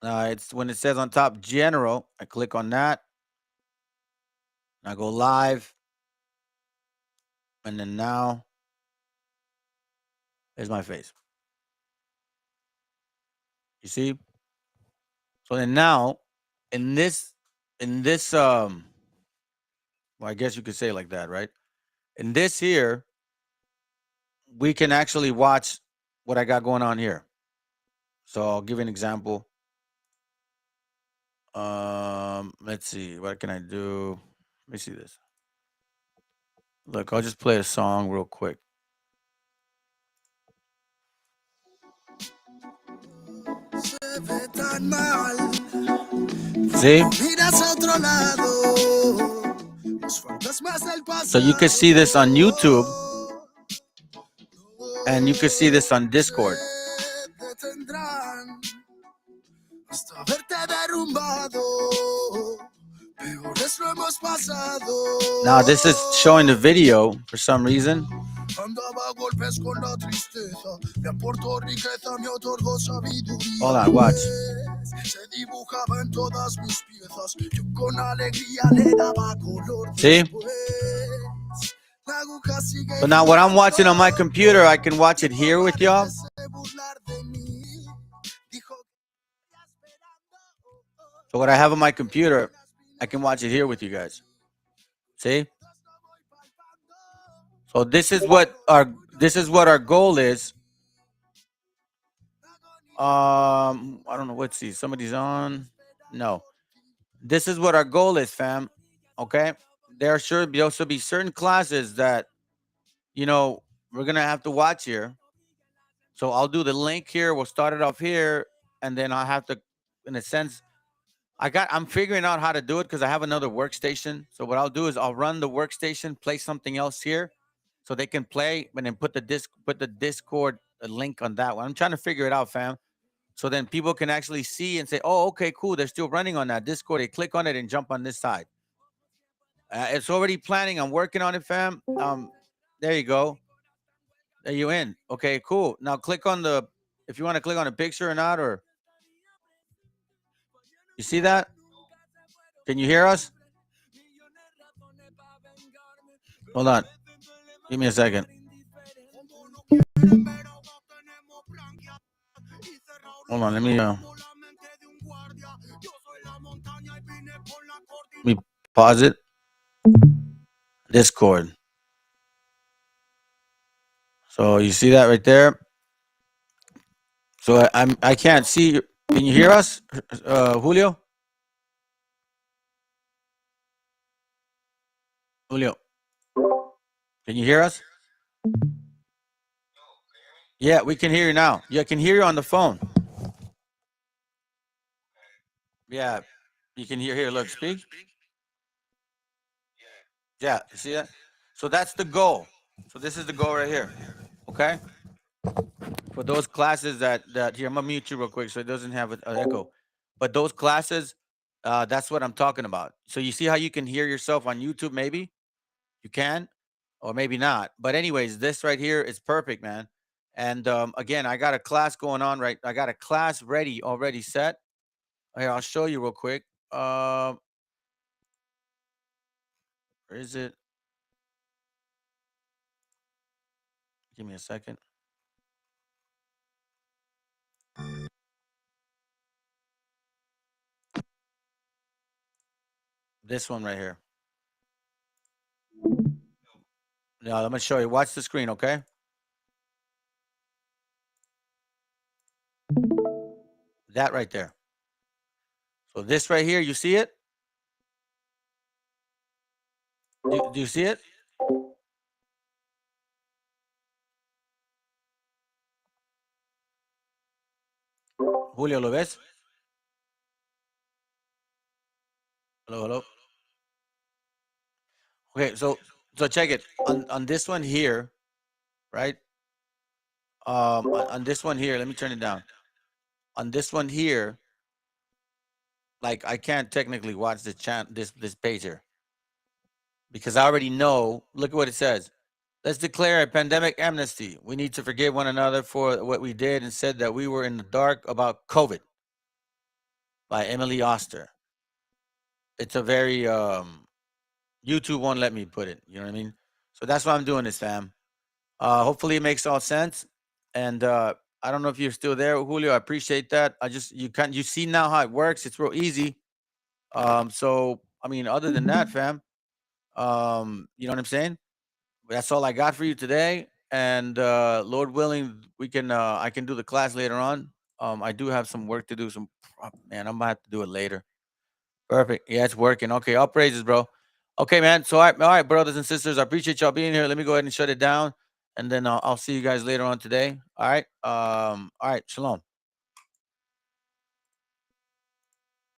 It's when it says on top general, I click on that. I go live. And then now there's my face. You see? So then now in this well, I guess you could say it like that, right? In this here, we can actually watch what I got going on here. So I'll give you an example. Let's see, what can I do? Let me see this. Look, I'll just play a song real quick. See? So you can see this on YouTube, and you can see this on Discord. Now this is showing the video for some reason. Hold on, watch. See? So now what I'm watching on my computer, I can watch it here with y'all. So what I have on my computer, I can watch it here with you guys. See? So this is what our goal is. I don't know. Let's see. Somebody's on. No. This is what our goal is, fam. Okay. There should also be certain classes that we're gonna have to watch here. So I'll do the link here. We'll start it off here, and then I'll have to, in a sense, I'm figuring out how to do it because I have another workstation. So what I'll do is I'll run the workstation, play something else here, so they can play and then put the Discord link on that one. I'm trying to figure it out, fam. So then people can actually see and say, oh, okay, cool. They're still running on that Discord. They click on it and jump on this side. It's already planning. I'm working on it, fam. There you go. There you in. Okay, cool. Now click on the, if you want to click on a picture or not, or you see that? Can you hear us? Hold on. Give me a second. Hold on. Let me pause it. Discord. So you see that right there? So I can't see. Can you hear us, Julio? Julio, can you hear us? Yeah, we can hear you now. Yeah, I can hear you on the phone. Yeah, you can hear here. Look, speak. Yeah, you see that? So that's the goal. So this is the goal right here. Okay. For those classes that here, I'm gonna mute you real quick so it doesn't have an echo. But those classes, that's what I'm talking about. So you see how you can hear yourself on YouTube? Maybe you can, or maybe not. But anyways, this right here is perfect, man. And again, I got a class going on, right? I got a class ready, already set. Here, I'll show you real quick. Where is it? Give me a second. This one right here. Now, I'm going to show you. Watch the screen, okay? That right there. So this right here, you see it? Do you see it? Julio, ¿lo ves? Hello, hello. Okay, so check it. On this one here, right? On this one here, let me turn it down. On this one here, like I can't technically watch this page here because I already know. Look at what it says. Let's declare a pandemic amnesty. We need to forgive one another for what we did and said that we were in the dark about COVID. By Emily Oster. It's a very YouTube won't let me put it. You know what I mean? So that's why I'm doing this, fam. Hopefully it makes all sense. And I don't know if you're still there, Julio. I appreciate that. You see now how it works. It's real easy. So I mean, other than that, fam, you know what I'm saying? That's all I got for you today. And Lord willing, we can I can do the class later on. I do have some work to do. Man, I'm gonna have to do it later. Perfect. Yeah, it's working. Okay, all praises, bro. Okay, man. So all right, brothers and sisters, I appreciate y'all being here. Let me go ahead and shut it down, and then I'll see you guys later on today. All right. All right. Shalom.